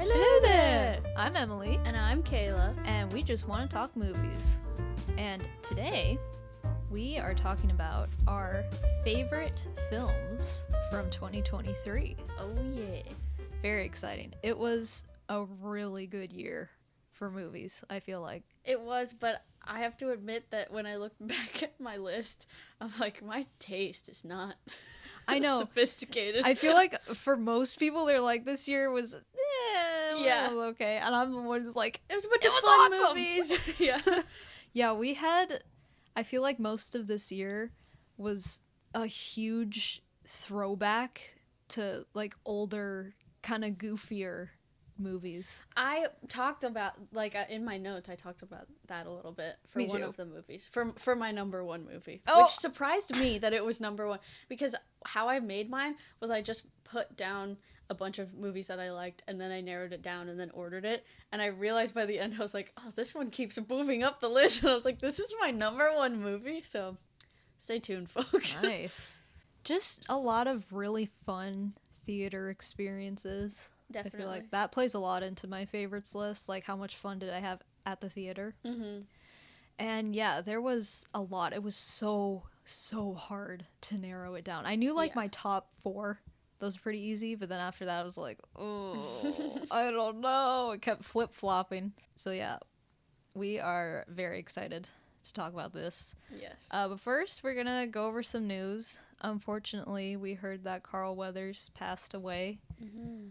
Hello there! I'm Emily. And I'm Kayla. And we just want to talk movies. And today, we are talking about our favorite films from 2023. Oh yeah. Very exciting. It was a really good year for movies, I feel like. It was, but I have to admit that when I look back at my list, I'm like, my taste is not I know. sophisticated. I feel like for most people, they're like, this year was, Yeah. well, okay. And I'm the one who's like, it was a bunch it of was fun awesome! movies. Yeah. Yeah, we had, I feel like most of this year was a huge throwback to like older, kind of goofier movies. I talked about, like, in my notes, I talked about that a little bit for Me one too. of the movies. For my number one movie. Oh! Which surprised me that it was number one. Because how I made mine was I just put down a bunch of movies that I liked, and then I narrowed it down and then ordered it. And I realized by the end, I was like, oh, this one keeps moving up the list. And I was like, this is my number one movie. So stay tuned, folks. Nice. Just a lot of really fun theater experiences. Definitely. I feel like that plays a lot into my favorites list. Like, how much fun did I have at the theater? Mm-hmm. And yeah, there was a lot. It was so hard to narrow it down. I knew like my top 4. Those were pretty easy, but then after that I was like, oh, I don't know. It kept flip-flopping. So yeah, we are very excited to talk about this. Yes. But first, we're gonna go over some news. Unfortunately, we heard that Carl Weathers passed away. Mm-hmm.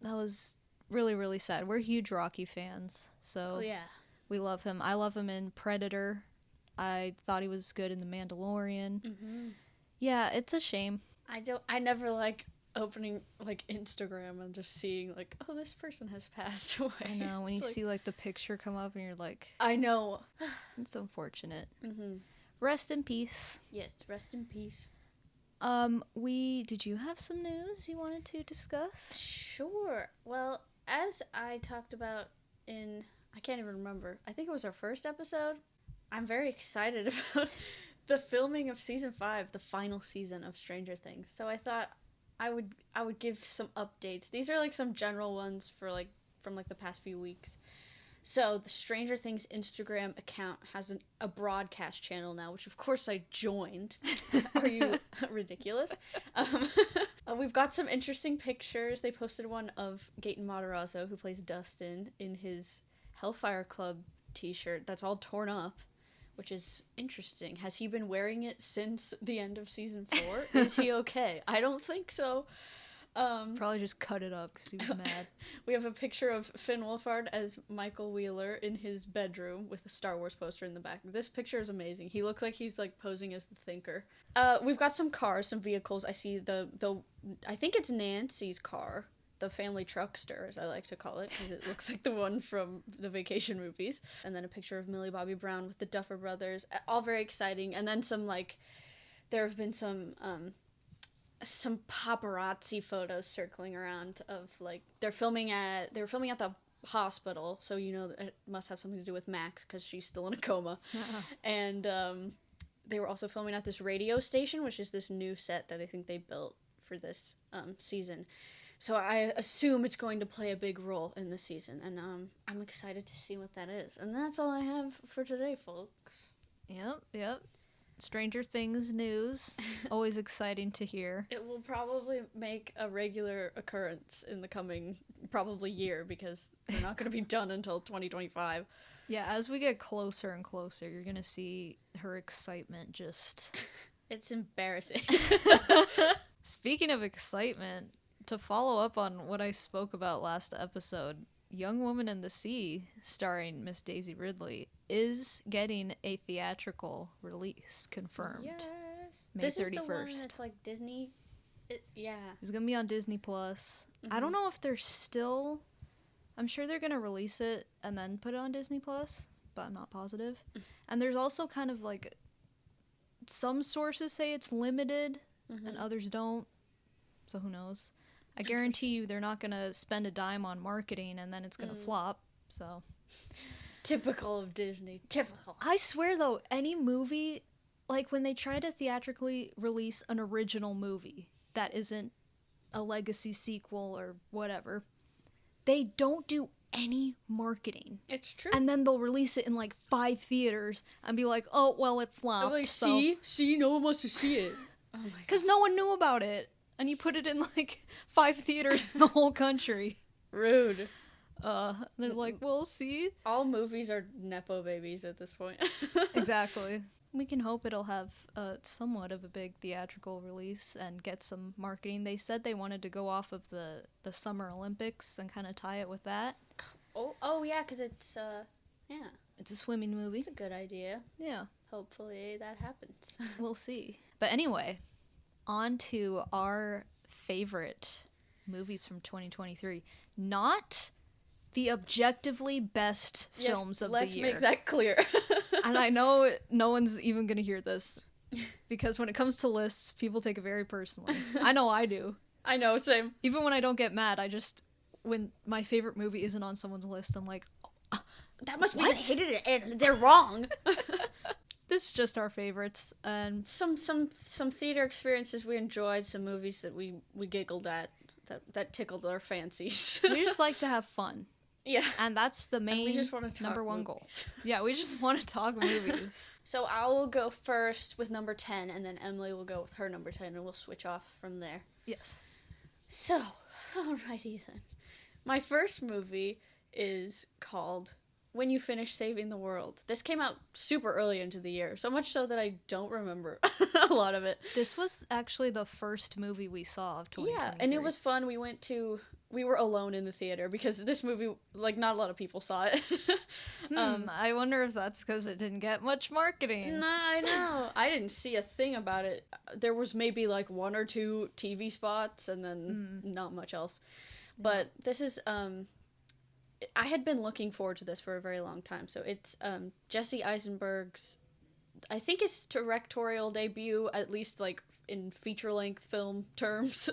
That was really, really sad. We're huge Rocky fans, so Oh, yeah. we love him. I love him in Predator. I thought he was good in The Mandalorian. Mm-hmm. Yeah, it's a shame. I never like opening like Instagram and just seeing like, oh, this person has passed away. I know, when you It's see like the picture come up and you're like, I know. it's unfortunate. Mm-hmm. Rest in peace. Yes, rest in peace. Did you have some news you wanted to discuss? Sure. Well, as I talked about in, I can't even remember, I think it was our first episode, I'm very excited about the filming of season 5, the final season of Stranger Things. So I thought I would give some updates. These are like some general ones for like from like the past few weeks. So the Stranger Things Instagram account has a broadcast channel now, which of course I joined. Are you ridiculous? We've got some interesting pictures. They posted one of Gaten Matarazzo, who plays Dustin, in his Hellfire Club t-shirt that's all torn up, which is interesting. Has he been wearing it since the end of season 4? Is he okay? I don't think so. Probably just cut it up because he was mad. We have a picture of Finn Wolfhard as Michael Wheeler in his bedroom with a Star Wars poster in the back. This picture is amazing. He looks like he's like posing as the Thinker. We've got some cars, some vehicles. I see I think it's Nancy's car, the family truckster, as I like to call it, because it looks like the one from the Vacation movies. And then a picture of Millie Bobby Brown with the Duffer Brothers. All very exciting. And then some like, there have been some paparazzi photos circling around of like they were filming at the hospital, so you know it must have something to do with Max because she's still in a coma. And they were also filming at this radio station, which is this new set that I think they built for this season. So I assume it's going to play a big role in the season, and I'm excited to see what that is. And that's all I have for today, folks. Yep. Stranger Things news. Always exciting to hear. It will probably make a regular occurrence in the coming probably year because they're not going to be done until 2025. Yeah, as we get closer and closer, you're going to see her excitement just... It's embarrassing. Speaking of excitement, to follow up on what I spoke about last episode, Young Woman in the Sea, starring Miss Daisy Ridley, is getting a theatrical release confirmed. Yes. May this 31st. Is the one that's like Disney. Yeah. It's going to be on Disney Plus. Mm-hmm. I don't know if they're still... I'm sure they're going to release it and then put it on Disney Plus, but I'm not positive. And there's also kind of like... Some sources say it's limited and others don't. So who knows? I guarantee you they're not going to spend a dime on marketing and then it's going to flop. So... Typical of Disney. Typical. I swear, though, any movie, like when they try to theatrically release an original movie that isn't a legacy sequel or whatever, they don't do any marketing. It's true. And then they'll release it in like 5 theaters and be like, oh, well, it flopped. I'm like, so. see, no one wants to see it. Oh my god. Because no one knew about it. And you put it in like 5 theaters in the whole country. Rude. They're like, well, see? All movies are Nepo babies at this point. Exactly. We can hope it'll have somewhat of a big theatrical release and get some marketing. They said they wanted to go off of the Summer Olympics and kind of tie it with that. Oh yeah, because it's, yeah. It's a swimming movie. It's a good idea. Yeah. Hopefully that happens. We'll see. But anyway, on to our favorite movies from 2023. Not the objectively best films of the year. Let's make that clear. And I know no one's even going to hear this, because when it comes to lists, people take it very personally. I know I do. I know, same. Even when I don't get mad, when my favorite movie isn't on someone's list, I'm like, oh, that must be they hated it and they're wrong. This is just our favorites. And some theater experiences we enjoyed, some movies that we giggled at, that tickled our fancies. We just like to have fun. Yeah. And that's the main we just want to talk number one movies. goal. Yeah, we just want to talk movies. So I will go first with number 10, and then Emily will go with her number 10, and we'll switch off from there. Yes. So, alrighty then. My first movie is called When You Finish Saving the World. This came out super early into the year, so much so that I don't remember a lot of it. This was actually the first movie we saw of 2023. Yeah, and it was fun. We were alone in the theater because this movie, like, not a lot of people saw it. I wonder if that's because it didn't get much marketing. Nah, I know. I didn't see a thing about it. There was maybe, like, 1 or 2 TV spots and then not much else. But this is, I had been looking forward to this for a very long time. So it's Jesse Eisenberg's, I think his directorial debut, at least, like, in feature-length film terms.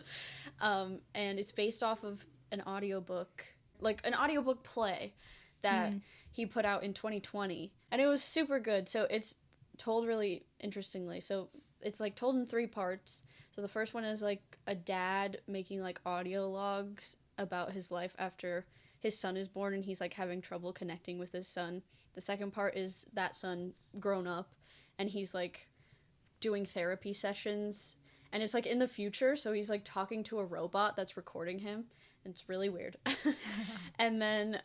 And it's based off of an audiobook, like an audiobook play that he put out in 2020. And it was super good. So it's told really interestingly. So it's, like, told in 3 parts. So the first one is, like, a dad making, like, audio logs about his life after his son is born and he's, like, having trouble connecting with his son. The second part is that son grown up and he's, like, doing therapy sessions, and it's, like, in the future, so he's, like, talking to a robot that's recording him, and it's really weird. And then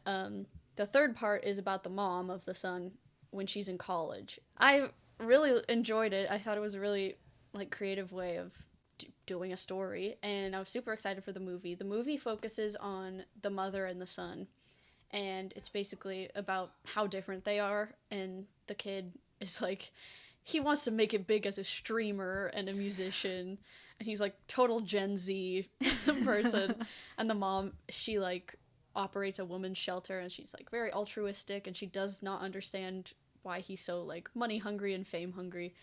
the third part is about the mom of the son when she's in college. I really enjoyed it. I thought it was a really, like, creative way of doing a story, and I was super excited for the movie. The movie focuses on the mother and the son, and it's basically about how different they are, and the kid is, like, he wants to make it big as a streamer and a musician, and he's, like, total Gen Z person. And the mom, she, like, operates a women's shelter, and she's, like, very altruistic, and she does not understand why he's so, like, money hungry and fame hungry.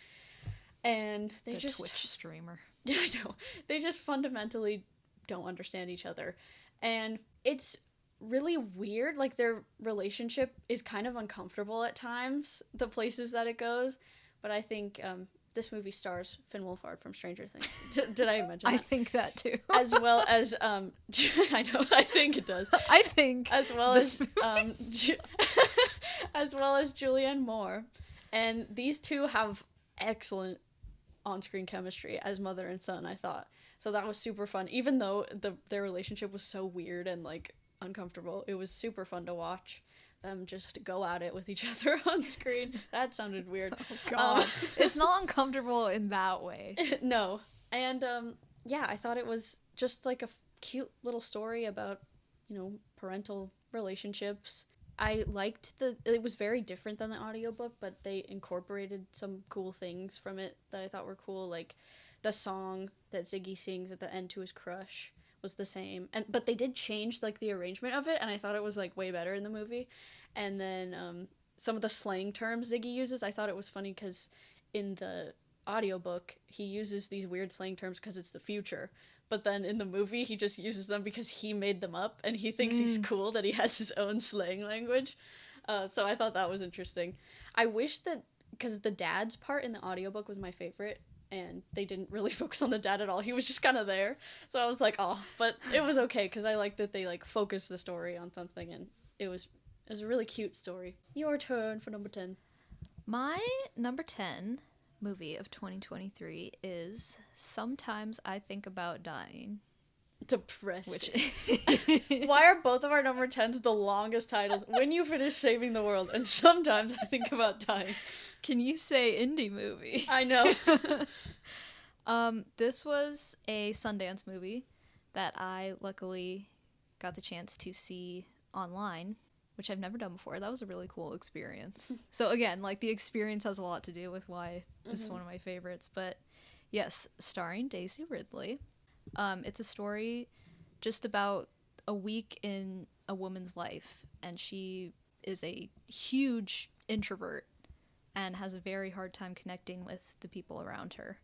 And they the just Twitch streamer. Yeah, I know. They just fundamentally don't understand each other. And it's really weird. Like, their relationship is kind of uncomfortable at times, the places that it goes. But I think this movie stars Finn Wolfhard from Stranger Things. Did I mention that? I think that too. As well as I know, I think it does. I think as well as as well as Julianne Moore, and these two have excellent on-screen chemistry as mother and son, I thought. So that was super fun. Even though their relationship was so weird and, like, uncomfortable, it was super fun to watch them just go at it with each other on screen. That sounded weird. Oh god. It's not uncomfortable in that way. No. And yeah, I thought it was just, like, a cute little story about, you know, parental relationships. I liked it was very different than the audiobook, but they incorporated some cool things from it that I thought were cool, like the song that Ziggy sings at the end to his crush was the same, but they did change, like, the arrangement of it, and I thought it was, like, way better in the movie. And then some of the slang terms Ziggy uses, I thought it was funny because in the audiobook he uses these weird slang terms because it's the future, but then in the movie he just uses them because he made them up and he thinks he's cool that he has his own slang language. So I thought that was interesting. I wish that, because the dad's part in the audiobook was my favorite, and they didn't really focus on the dad at all. He was just kind of there. So I was like, oh, but it was okay because I like that they like focused the story on something, and it was a really cute story. Your turn for number 10. My number 10 movie of 2023 is Sometimes I Think About Dying. Depressing. Why are both of our number 10s the longest titles? When You Finish Saving the World and Sometimes I Think About Dying. Can you say indie movie? I know. This was a Sundance movie that I luckily got the chance to see online, which I've never done before. That was a really cool experience. So again, like, the experience has a lot to do with why it's one of my favorites. But yes, starring Daisy Ridley. It's a story just about a week in a woman's life, and she is a huge introvert and has a very hard time connecting with the people around her.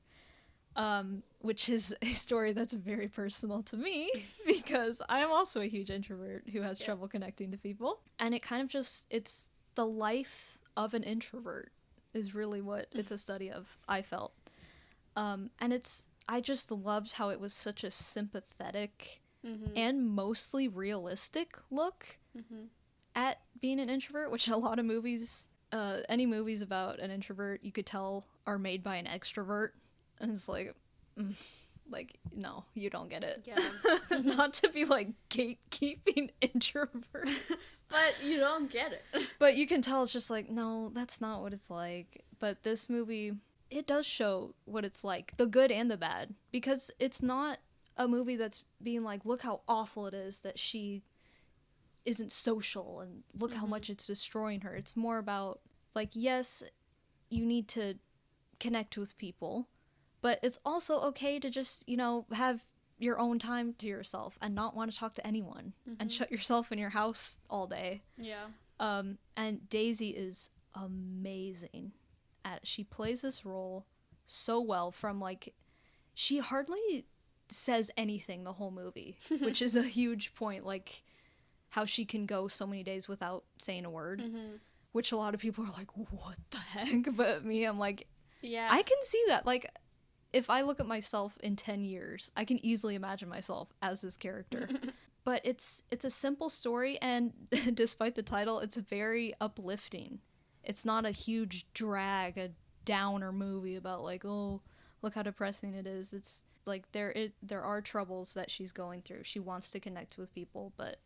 Which is a story that's very personal to me because I'm also a huge introvert who has trouble connecting to people. And it kind of just, it's the life of an introvert is really what it's a study of, I felt. And I just loved how it was such a sympathetic and mostly realistic look at being an introvert, which a lot of movies, any movies about an introvert, you could tell are made by an extrovert. And it's like, no, you don't get it. Yeah. Not to be, like, gatekeeping introverts. But you don't get it. But you can tell it's just like, no, that's not what it's like. But this movie, it does show what it's like, the good and the bad. Because it's not a movie that's being like, look how awful it is that she isn't social and look how much it's destroying her. It's more about, like, yes, you need to connect with people, but it's also okay to just, have your own time to yourself and not want to talk to anyone and shut yourself in your house all day. Yeah. And Daisy is amazing she plays this role so well. From, like, she hardly says anything the whole movie, which is a huge point, like how she can go so many days without saying a word, which a lot of people are like, what the heck? But me, I'm like, yeah, I can see that. Like, if I look at myself in 10 years, I can easily imagine myself as this character. But it's a simple story, and despite the title, it's very uplifting. It's not a huge drag, a downer movie about, like, oh, look how depressing it is. It's like there are troubles that she's going through. She wants to connect with people, but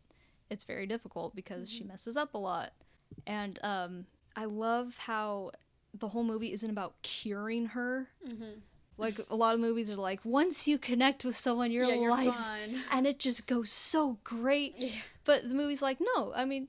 it's very difficult because she messes up a lot. And I love how the whole movie isn't about curing her. Like, a lot of movies are like, once you connect with someone, your life, fine. And it just goes so great. Yeah. But the movie's like, no, I mean,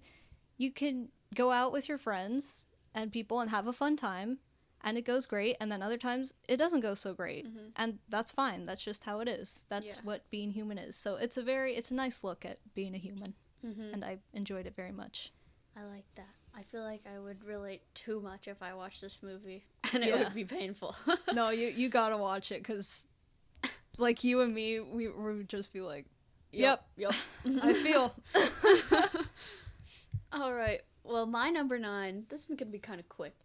you can go out with your friends and people and have a fun time, and it goes great, and then other times it doesn't go so great. And that's fine. That's just how it is. That's what being human is. So it's a nice look at being a human, and I enjoyed it very much. I like that. I feel like I would relate too much if I watched this movie, and it would be painful. No, you gotta watch it, because, like, you and me, we would just be like, yep. I feel. All right. Well, my number 9, this one's gonna be kind of quick.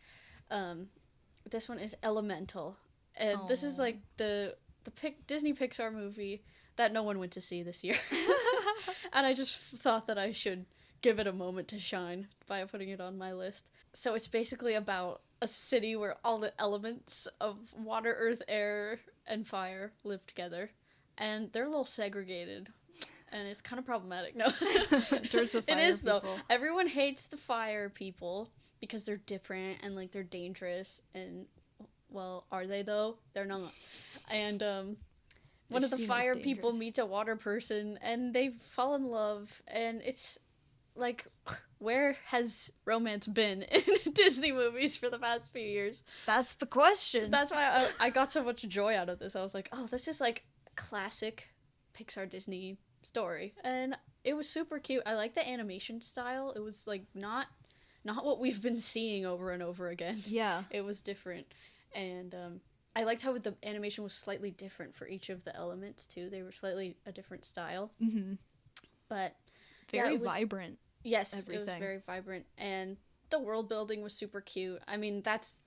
This one is Elemental, and this is like the Disney Pixar movie that no one went to see this year. And I just thought that I should give it a moment to shine by putting it on my list. So it's basically about a city where all the elements of water, earth, air, and fire live together, and they're a little segregated, and it's kind of problematic. No, There's the fire it is people. though. Everyone hates the fire people because they're different and, like, they're dangerous, and, well, are they though? They're not. And one of the fire people meets a water person, and they fall in love, and it's like, where has romance been in Disney movies for the past few years? That's the question. That's why I got so much joy out of this. I was like, oh, this is like a classic Pixar Disney story. And it was super cute. I like the animation style. It was, like, not what we've been seeing over and over again. Yeah. It was different. And I liked how the animation was slightly different for each of the elements, too. They were slightly a different style. But very vibrant. Yes, everything. It was very vibrant, and the world building was super cute. I mean, that's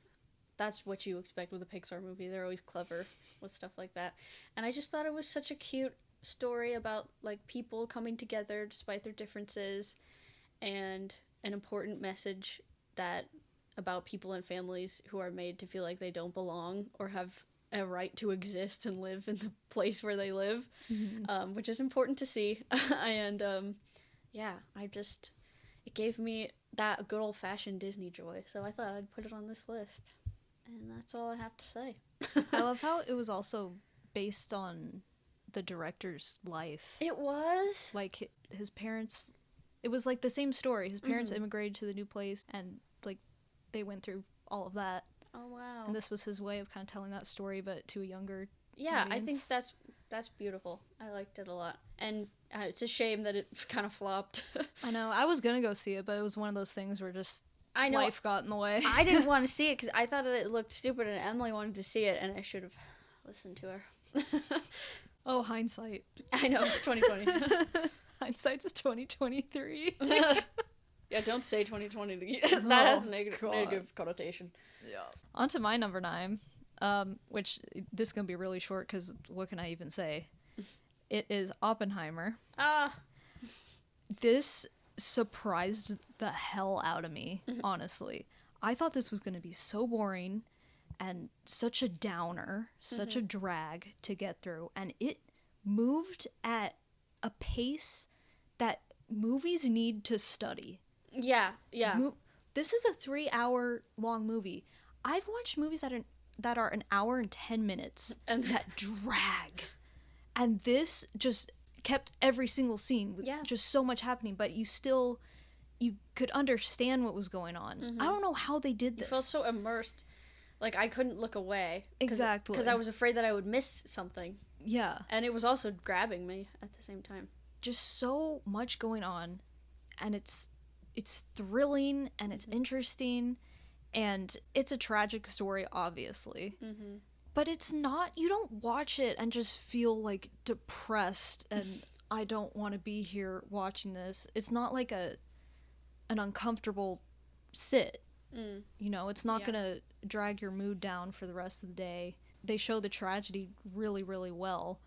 that's what you expect with a Pixar movie. They're always clever with stuff like that. And I just thought it was such a cute story about like people coming together despite their differences, and an important message that about people and families who are made to feel like they don't belong or have a right to exist and live in the place where they live, which is important to see. And yeah, it gave me that good old-fashioned Disney joy, so I thought I'd put it on this list. And that's all I have to say. I love how it was also based on the director's life. It was? Like, his parents... It was, like, the same story. His parents immigrated to the new place, and, like, they went through all of that. Oh, wow. And this was his way of kind of telling that story, but to a younger audience. I think that's beautiful. I liked it a lot. And it's a shame that it kind of flopped. I know. I was gonna go see it, but it was one of those things where just life got in the way. I didn't want to see it because I thought that it looked stupid, and Emily wanted to see it, and I should have listened to her. Oh, hindsight. I know, it's 2020. Hindsight's 2023. Yeah, don't say 2020. That has a negative connotation. Yeah. On to my number 9, which this is going to be really short because what can I even say? It is Oppenheimer. This surprised the hell out of me, honestly. I thought this was going to be so boring and such a downer, such a drag to get through, and it moved at a pace that movies need to study. Yeah. This is a 3-hour long movie. I've watched movies that are an hour and 10 minutes and that drag. And this just kept every single scene with just so much happening, but you could understand what was going on. I don't know how they did this. You felt so immersed. Like, I couldn't look away. Exactly. Because I was afraid that I would miss something. Yeah. And it was also grabbing me at the same time. Just so much going on, and it's thrilling, and it's interesting, and it's a tragic story, obviously. But it's not, you don't watch it and just feel, like, depressed, and I don't want to be here watching this. It's not like an uncomfortable sit. You know, it's not gonna drag your mood down for the rest of the day. They show the tragedy really, really well.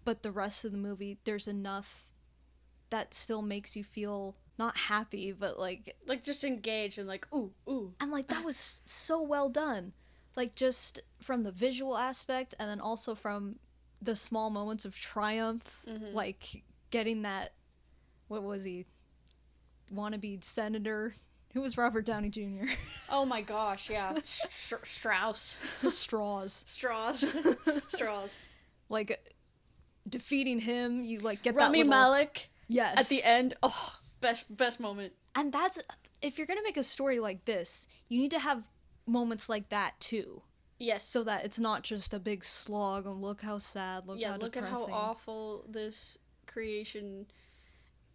But the rest of the movie, there's enough that still makes you feel not happy, but like just engaged and like, ooh. And like, that was so well done. Like, just from the visual aspect, and then also from the small moments of triumph, like getting that, what was he, wannabe senator? Who was Robert Downey Jr.? Oh my gosh, yeah. Straus. Straws. Straws. Like, defeating him, you like get Rami that little... Malek. Yes. At the end, oh, best moment. And that's, if you're gonna make a story like this, you need to have moments like that too. Yes. So that it's not just a big slog and look how sad, look how depressing. Look at how awful this creation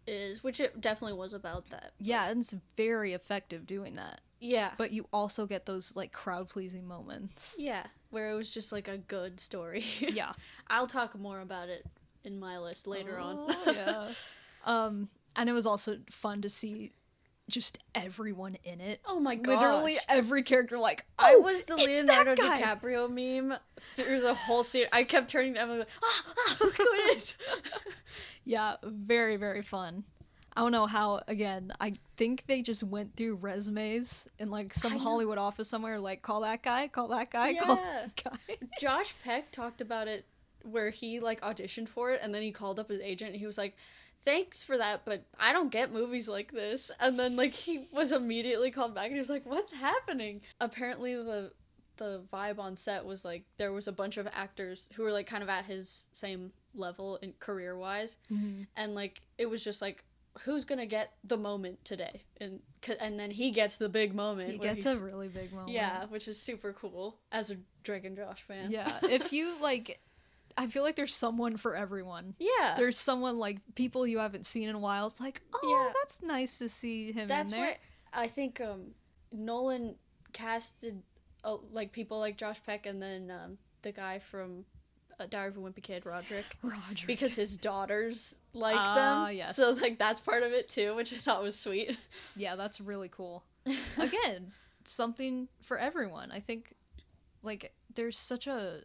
is, which it definitely was about that. Yeah, and it's very effective doing that. Yeah. But you also get those like crowd-pleasing moments. Yeah, where it was just like a good story. Yeah. I'll talk more about it in my list later on. Yeah. And it was also fun to see just everyone in it. Oh my gosh. Literally every character, like, I was the Leonardo DiCaprio meme through the whole theater. I kept turning to Emily like, look who it is. Yeah, very, very fun. I don't know how, again, I think they just went through resumes in like some Hollywood office somewhere, like, call that guy, call that guy, call that guy. Josh Peck talked about it where he like auditioned for it, and then he called up his agent and he was like, thanks for that, but I don't get movies like this. And then like he was immediately called back and he was like, what's happening? Apparently the vibe on set was like there was a bunch of actors who were like kind of at his same level in career wise, and like it was just like, who's gonna get the moment today? And then he gets the big moment. He gets a really big moment. Yeah, which is super cool as a Drake and Josh fan. Yeah, if you like, I feel like there's someone for everyone. Yeah. There's someone, like, people you haven't seen in a while. It's like, oh, that's nice to see him in there. That's why I think Nolan casted, like, people like Josh Peck and then the guy from Diary of a Wimpy Kid, Roderick. Because his daughters like them. Yes. So, like, that's part of it, too, which I thought was sweet. Yeah, that's really cool. Again, something for everyone. I think Like, there's such a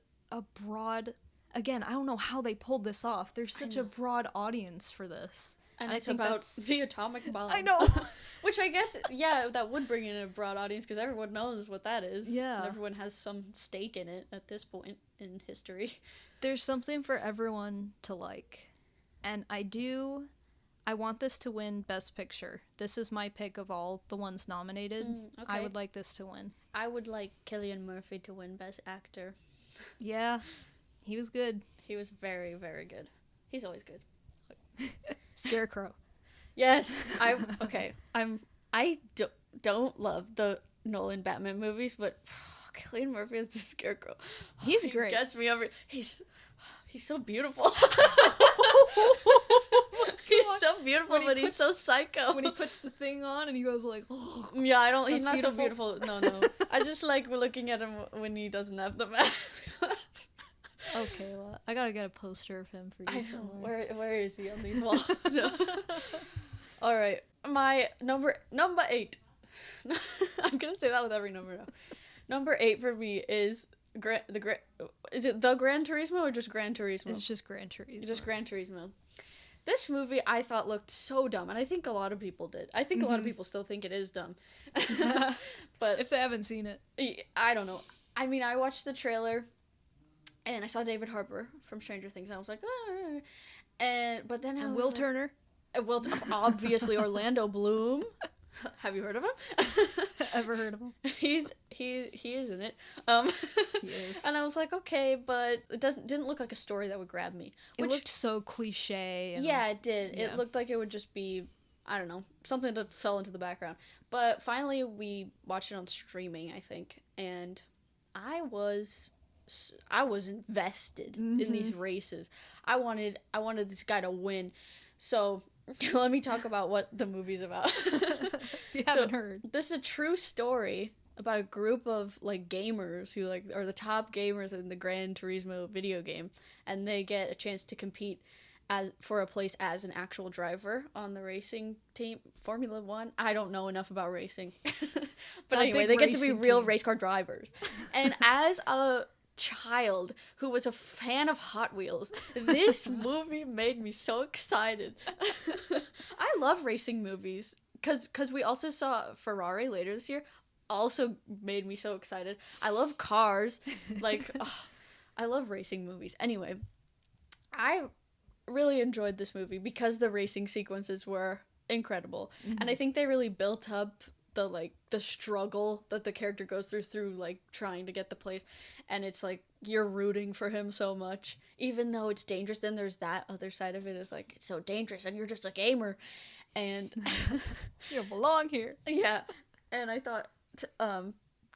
broad, again, I don't know how they pulled this off. There's such a broad audience for this. And I it's think about the atomic bomb. I know. Which I guess, yeah, that would bring in a broad audience because everyone knows what that is. Yeah. And everyone has some stake in it at this point in history. There's something for everyone to like. And I want this to win Best Picture. This is my pick of all the ones nominated. Okay. I would like this to win. I would like Cillian Murphy to win Best Actor. Yeah, he was good. He was very, very good. He's always good. Scarecrow. Yes, I don't love the Nolan Batman movies, but Cillian Murphy as the Scarecrow. He's he great. Gets me over. He's so beautiful. He's so beautiful, but he's so psycho. When he puts the thing on and he goes like, oh, yeah, I don't. He's that's not beautiful. So beautiful. No. I just like looking at him when he doesn't have the mask. Oh, Kayla, I gotta get a poster of him for you. I know. Where is he on these walls? No. All right, my number 8. I'm gonna say that with every number now. Number 8 for me is Is it the Gran Turismo or just Gran Turismo? It's just Gran Turismo. Just Gran Turismo. This movie I thought looked so dumb, and I think a lot of people did. I think a lot of people still think it is dumb. But if they haven't seen it, I don't know. I mean, I watched the trailer, and I saw David Harbour from Stranger Things, and I was like, ah. But then I was Will like, Turner. Obviously Orlando Bloom. Have you heard of him? Ever heard of him? He is in it. He is. And I was like, okay, but it didn't look like a story that would grab me. It looked so cliche. Yeah, it did. Yeah. It looked like it would just be, I don't know, something that fell into the background. But finally, we watched it on streaming, I think, and I was invested in these races. I wanted this guy to win. So let me talk about what the movie's about. If you haven't heard. This is a true story about a group of like gamers who are the top gamers in the Gran Turismo video game, and they get a chance to compete for a place as an actual driver on the racing team, Formula 1. I don't know enough about racing. But anyway, they get to be real race car drivers. And as a child who was a fan of Hot Wheels, this movie made me so excited. I love racing movies because we also saw Ferrari later this year, also made me so excited. I love cars. I love racing movies. Anyway, I really enjoyed this movie because the racing sequences were incredible. And I think they really built up the struggle that the character goes through like trying to get the place, and it's like you're rooting for him so much, even though it's dangerous. Then there's that other side of it, is like it's so dangerous and you're just a gamer, and you don't belong here. Yeah. And I thought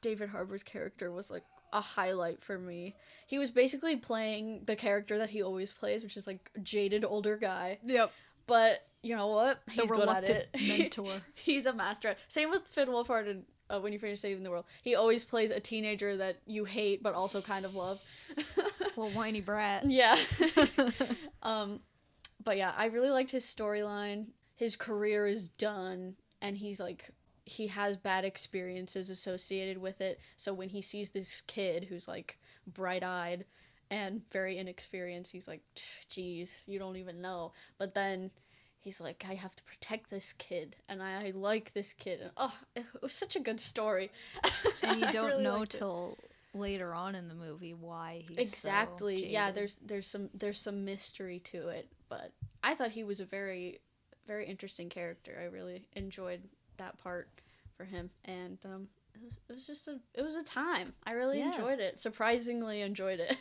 David Harbour's character was like a highlight for me. He was basically playing the character that he always plays, which is like a jaded older guy. Yep. But you know what? He's good at it. Mentor. He's a master at it. Same with Finn Wolfhard in When You Finish Saving the World. He always plays a teenager that you hate but also kind of love. Little whiny brat. Yeah. But yeah, I really liked his storyline. His career is done, and he has bad experiences associated with it. So when he sees this kid who's like bright-eyed and very inexperienced, he's like, geez, you don't even know. But then he's like, I have to protect this kid, and I like this kid. And it was such a good story. And you don't know till later on in the movie why he's exactly. So jaded. Yeah, there's some mystery to it, but I thought he was a very, very interesting character. I really enjoyed that part for him, and it was a time. I really enjoyed it. Surprisingly enjoyed it.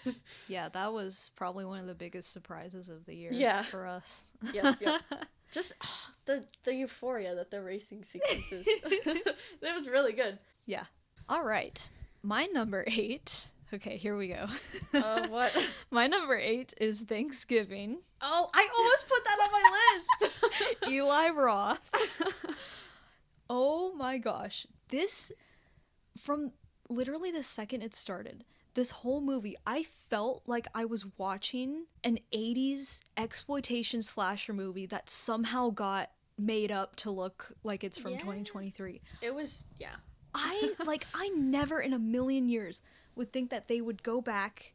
Yeah, that was probably one of the biggest surprises of the year for us. Yeah. Just the euphoria that the racing sequences. It was really good. Yeah. All right. My number 8. Okay, here we go. What? My number 8 is Thanksgiving. Oh, I almost put that on my list. Eli Roth. Oh my gosh. This, from literally the second it started, this whole movie, I felt like I was watching an 80s exploitation slasher movie that somehow got made up to look like it's from 2023. It was, I never in a million years would think that they would go back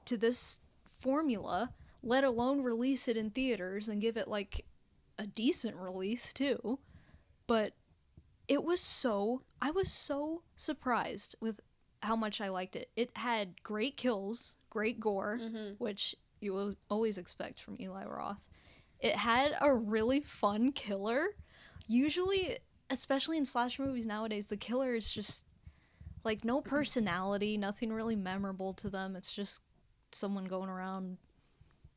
to this formula, let alone release it in theaters and give it like a decent release too. But I was so surprised with how much I liked it. It had great kills, great gore, which you will always expect from Eli Roth. It had a really fun killer. Usually, especially in slasher movies nowadays, the killer is just like no personality, nothing really memorable to them. It's just someone going around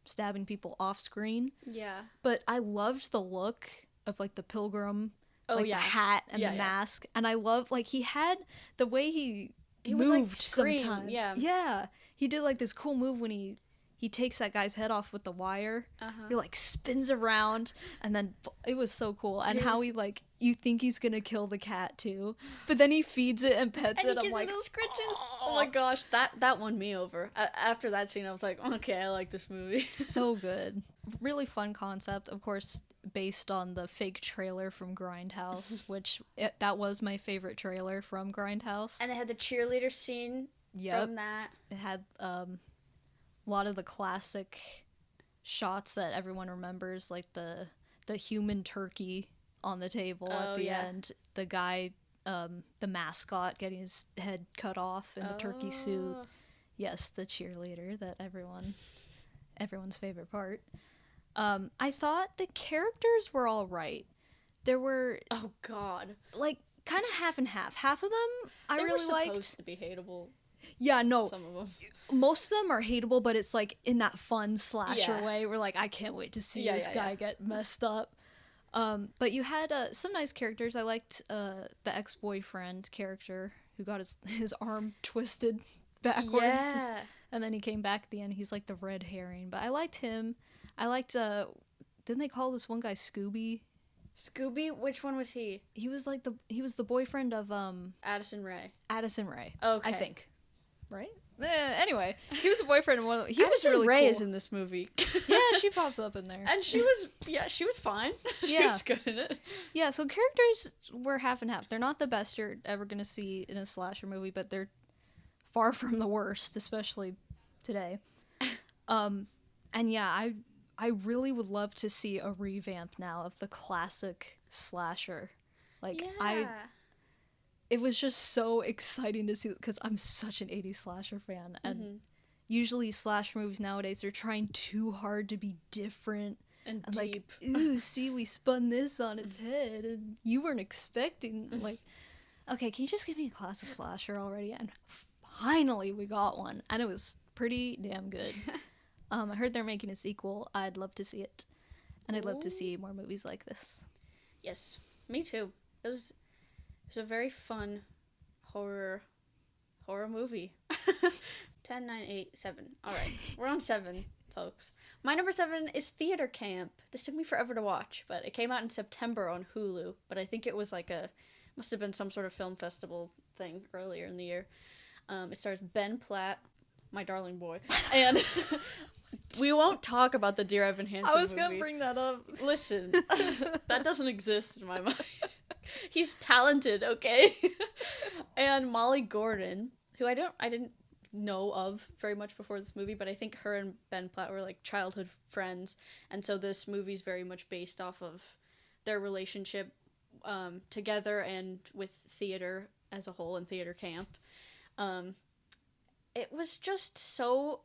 stabbing people off screen. Yeah. But I loved the look of like the pilgrim, Oh, the hat and the mask, and I love like he had the way he moved was like Scream, sometimes. Yeah. He did like this cool move when he takes that guy's head off with the wire. He like spins around, and then it was so cool. And how he like, you think he's gonna kill the cat too, but then he feeds it and pets it. I'm like, little scritches. Oh my gosh, that won me over. After that scene, I was like, okay, I like this movie. So good. Really fun concept, of course, based on the fake trailer from Grindhouse, which that was my favorite trailer from Grindhouse. And it had the cheerleader scene from that. It had a lot of the classic shots that everyone remembers, like the human turkey on the table at the end, the guy, the mascot getting his head cut off in the turkey suit. Yes, the cheerleader that everyone's favorite part. I thought the characters were all right. There were like kind of half and half. Half of them I really liked. They were supposed to be hateable. Yeah, no. Some of them. Most of them are hateable, but it's like in that fun slasher way. We're like, I can't wait to see this guy get messed up. But you had some nice characters. I liked the ex-boyfriend character who got his arm twisted backwards. Yeah. And then he came back at the end. He's like the red herring. But I liked him. I liked, didn't they call this one guy Scooby? Scooby? Which one was he? He was the boyfriend of, Addison Rae. Addison Rae. Okay. I think. Right? Anyway, he was a boyfriend of one of he Addison was really Rae cool. is in this movie. Yeah, she pops up in there. And she was fine. She was good in it. Yeah, so characters were half and half. They're not the best you're ever going to see in a slasher movie, but they're far from the worst, especially today. And yeah, I really would love to see a revamp now of the classic slasher. Like, it was just so exciting to see, because I'm such an 80s slasher fan, and usually slasher movies nowadays, they're trying too hard to be different. And deep. Like, ooh, see, we spun this on its head, and you weren't expecting, like, okay, can you just give me a classic slasher already? And finally we got one, and it was pretty damn good. I heard they're making a sequel. I'd love to see it. And I'd love to see more movies like this. Yes, me too. It was a very fun horror movie. 10, 9, 8, 7. All right, we're on 7, folks. My number 7 is Theater Camp. This took me forever to watch, but it came out in September on Hulu. But I think it was like must have been some sort of film festival thing earlier in the year. It stars Ben Platt, my darling boy, and we won't talk about the Dear Evan Hansen movie. I was gonna bring that up. Listen, that doesn't exist in my mind. He's talented, okay? And Molly Gordon, who I didn't know of very much before this movie, but I think her and Ben Platt were like childhood friends, and so this movie's very much based off of their relationship together and with theater as a whole and theater camp. It was just so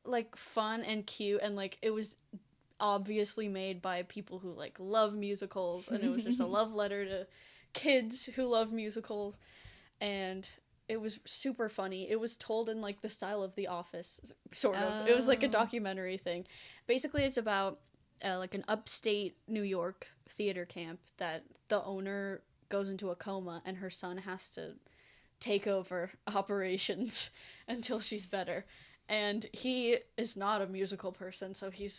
like fun and cute, and like it was obviously made by people who like love musicals, and it was just a love letter to kids who love musicals, and it was super funny. It was told in like the style of The Office, sort of. It was like a documentary thing. Basically, it's about like an upstate New York theater camp that the owner goes into a coma, and her son has to take over operations until she's better. And he is not a musical person, so he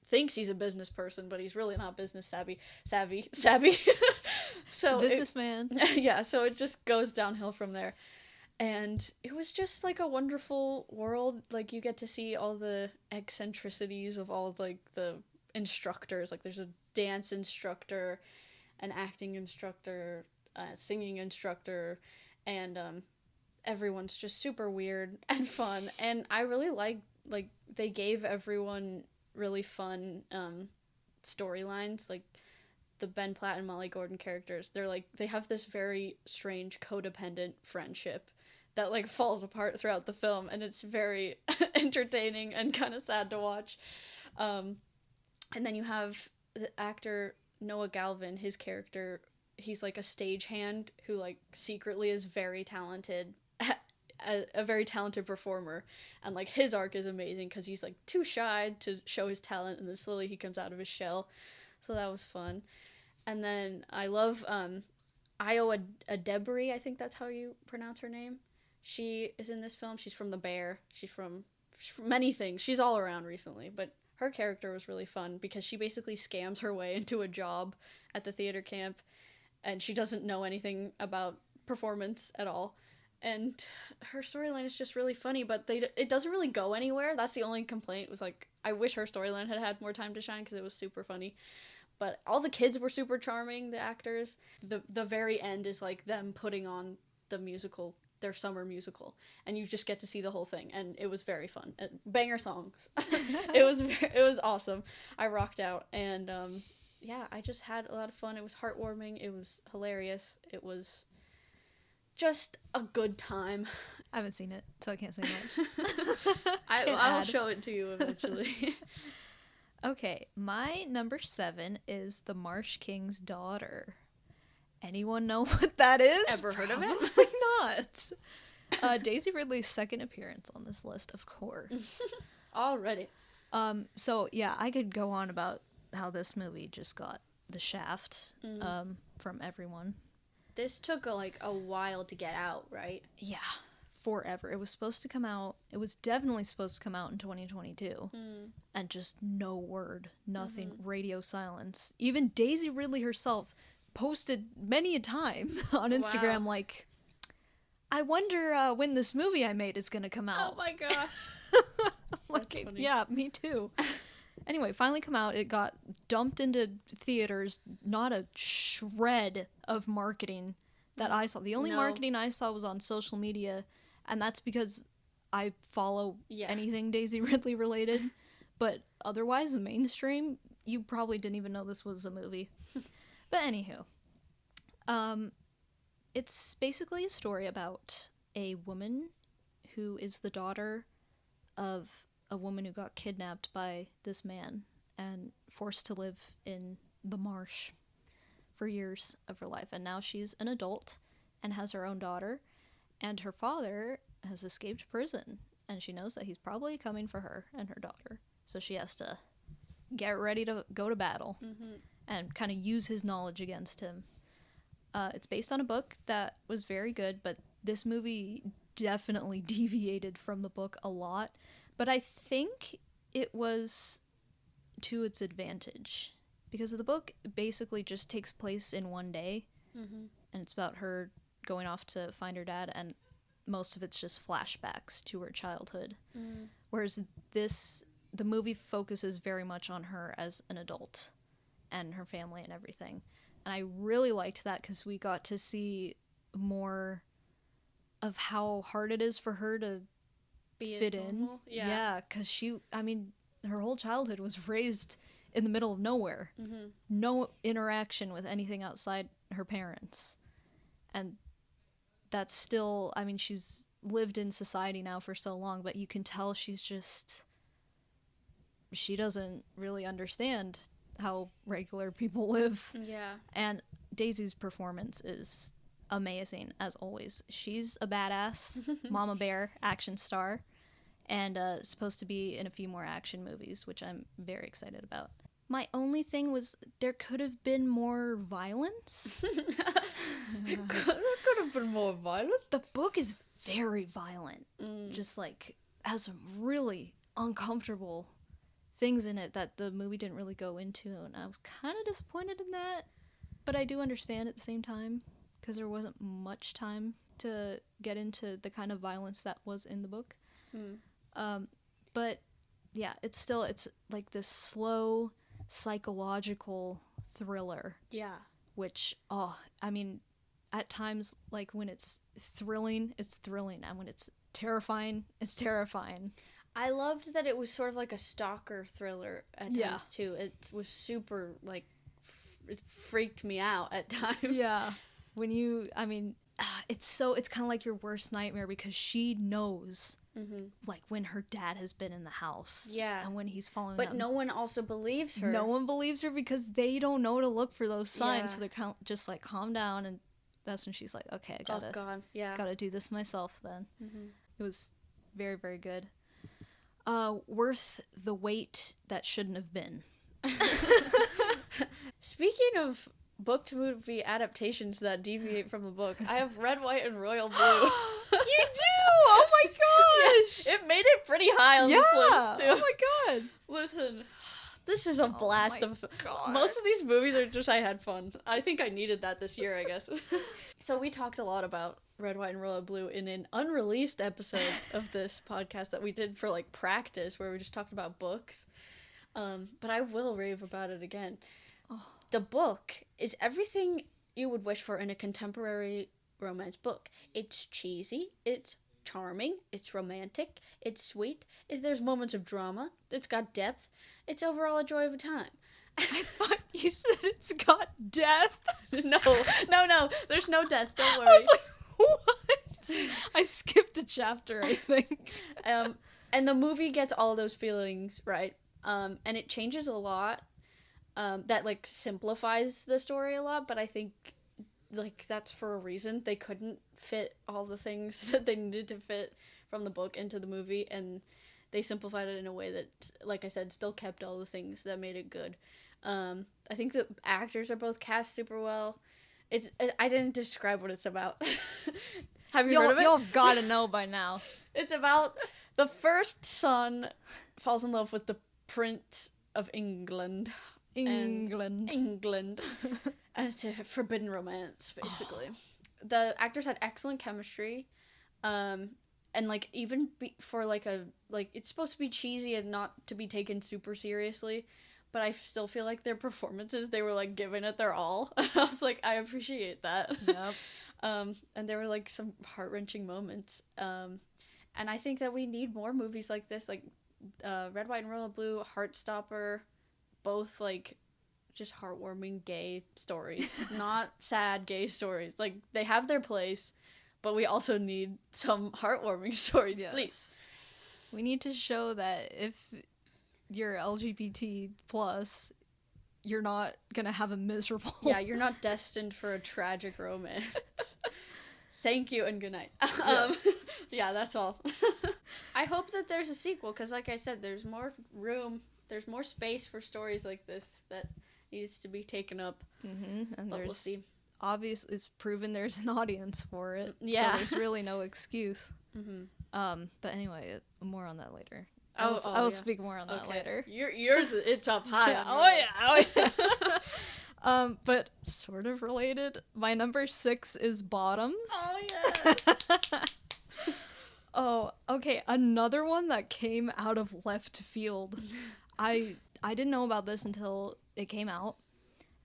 thinks he's a business person, but he's really not business savvy. So businessman. Yeah, so it just goes downhill from there. And it was just like a wonderful world. Like you get to see all the eccentricities of all of, like the instructors. Like there's a dance instructor, an acting instructor, singing instructor, and everyone's just super weird and fun. And I really like they gave everyone really fun storylines. Like the Ben Platt and Molly Gordon characters, they have this very strange codependent friendship that like falls apart throughout the film, and it's very entertaining and kind of sad to watch. And then you have the actor Noah Galvin. His character, he's like a stagehand who like secretly is very talented, a very talented performer, and like his arc is amazing because he's like too shy to show his talent, and then slowly he comes out of his shell. So that was fun. And then I love Io Adebri, I think that's how you pronounce her name. She is in this film. She's from The Bear. She's from many things. She's all around recently, but her character was really fun because she basically scams her way into a job at the theater camp, and she doesn't know anything about performance at all. And her storyline is just really funny, but it doesn't really go anywhere. That's the only complaint. Was like, I wish her storyline had more time to shine because it was super funny. But all the kids were super charming, the actors. The very end is like them putting on the musical, their summer musical, and you just get to see the whole thing, and it was very fun. Banger songs. it was awesome. I rocked out, and yeah, I just had a lot of fun. It was heartwarming. It was hilarious. It was just a good time. I haven't seen it, so I can't say much. I will show it to you eventually. Okay, my number 7 is The Marsh King's Daughter. Anyone know what that is? Ever heard of it? Probably not. Daisy Ridley's second appearance on this list, of course. Already. So yeah, I could go on about how this movie just got the shaft from everyone. This took a while to get out, right? Yeah, forever. It was supposed to come out. It was definitely supposed to come out in 2022. And just no word, nothing, radio silence. Even Daisy Ridley herself posted many a time on Instagram like, I wonder when this movie I made is gonna come out. Oh my gosh. Like, yeah, me too. Anyway, finally come out. It got dumped into theaters. Not a shred of marketing that I saw. The only marketing I saw was on social media, and that's because I follow anything Daisy Ridley related. But otherwise, mainstream, you probably didn't even know this was a movie. But anywho, it's basically a story about a woman who is the daughter of a woman who got kidnapped by this man and forced to live in the marsh for years of her life. And now she's an adult and has her own daughter, and her father has escaped prison, and she knows that he's probably coming for her and her daughter. So she has to get ready to go to battle and kind of use his knowledge against him. It's based on a book that was very good, but this movie definitely deviated from the book a lot. But I think it was to its advantage, because the book basically just takes place in one day, and it's about her going off to find her dad, and most of it's just flashbacks to her childhood. Whereas the movie focuses very much on her as an adult and her family and everything. And I really liked that because we got to see more of how hard it is for her to fit in. Yeah, because her whole childhood was raised in the middle of nowhere. No interaction with anything outside her parents. And that's still, she's lived in society now for so long, but you can tell she doesn't really understand how regular people live. Yeah. And Daisy's performance is amazing, as always. She's a badass mama bear action star, and supposed to be in a few more action movies, which I'm very excited about. My only thing was there could have been more violence. There could have been more violence. The book is very violent. Just has some really uncomfortable things in it that the movie didn't really go into, and I was kind of disappointed in that. But I do understand at the same time, because there wasn't much time to get into the kind of violence that was in the book. But yeah, it's like this slow psychological thriller. Yeah. Which, at times, like, when it's thrilling, and when it's terrifying, it's terrifying. I loved that it was sort of like a stalker thriller at times, too. It was super, like, it freaked me out at times. Yeah. It's kind of like your worst nightmare because she knows, like, when her dad has been in the house. Yeah. And when he's following But them. no one also believes her. No one believes her because they don't know to look for those signs. So they're kind of just like, calm down. And that's when she's like, okay, I gotta do this myself then. It was very, very good. Worth the wait that shouldn't have been. Speaking of book to movie adaptations that deviate from the book, I have Red, White, and Royal Blue. You do! Oh my gosh! Yeah, it made it pretty high on this list, too. Oh my god! Listen, this is a blast of... Most of these movies are just, I had fun. I think I needed that this year, I guess. So we talked a lot about Red, White, and Royal Blue in an unreleased episode of this podcast that we did for, like, practice, where we just talked about books. But I will rave about it again. Oh. The book is everything you would wish for in a contemporary romance book. It's cheesy, it's charming, it's romantic, it's sweet, there's moments of drama, it's got depth, it's overall a joy of a time. I thought you said it's got death. No, there's no death, don't worry. I was like, what? I skipped a chapter, I think. And the movie gets all those feelings right, and it changes a lot. That, like, simplifies the story a lot, but I think, like, that's for a reason. They couldn't fit all the things that they needed to fit from the book into the movie, and they simplified it in a way that, like I said, still kept all the things that made it good. I think the actors are both cast super well. I didn't describe what it's about. Have you heard of it? You'll have gotta know by now. It's about the first son falls in love with the Prince of England. England. And it's a forbidden romance, basically. The actors had excellent chemistry. And, like, even for, like, it's supposed to be cheesy and not to be taken super seriously, but I still feel like their performances, they were, like, giving it their all. I was like, I appreciate that. Yep. And there were, like, some heart-wrenching moments. And I think that we need more movies like this, like Red, White, and Royal Blue, Heartstopper, both, like, just heartwarming gay stories. Not sad gay stories. Like, they have their place, but we also need some heartwarming stories, yes. Please. We need to show that if you're LGBT+, you're not gonna have a miserable... Yeah, you're not destined for a tragic romance. Thank you and good night. Yeah, that's all. I hope that there's a sequel, because like I said, there's more room, there's more space for stories like this that needs to be taken up. And but we'll see. Obviously, it's proven there's an audience for it. Yeah. So there's really no excuse. But anyway, more on that later. I will speak more on that later. Yours, it's up high. Yeah. But sort of related, my number 6 is Bottoms. Oh, yeah. Oh, okay. Another one that came out of left field. I didn't know about this until it came out,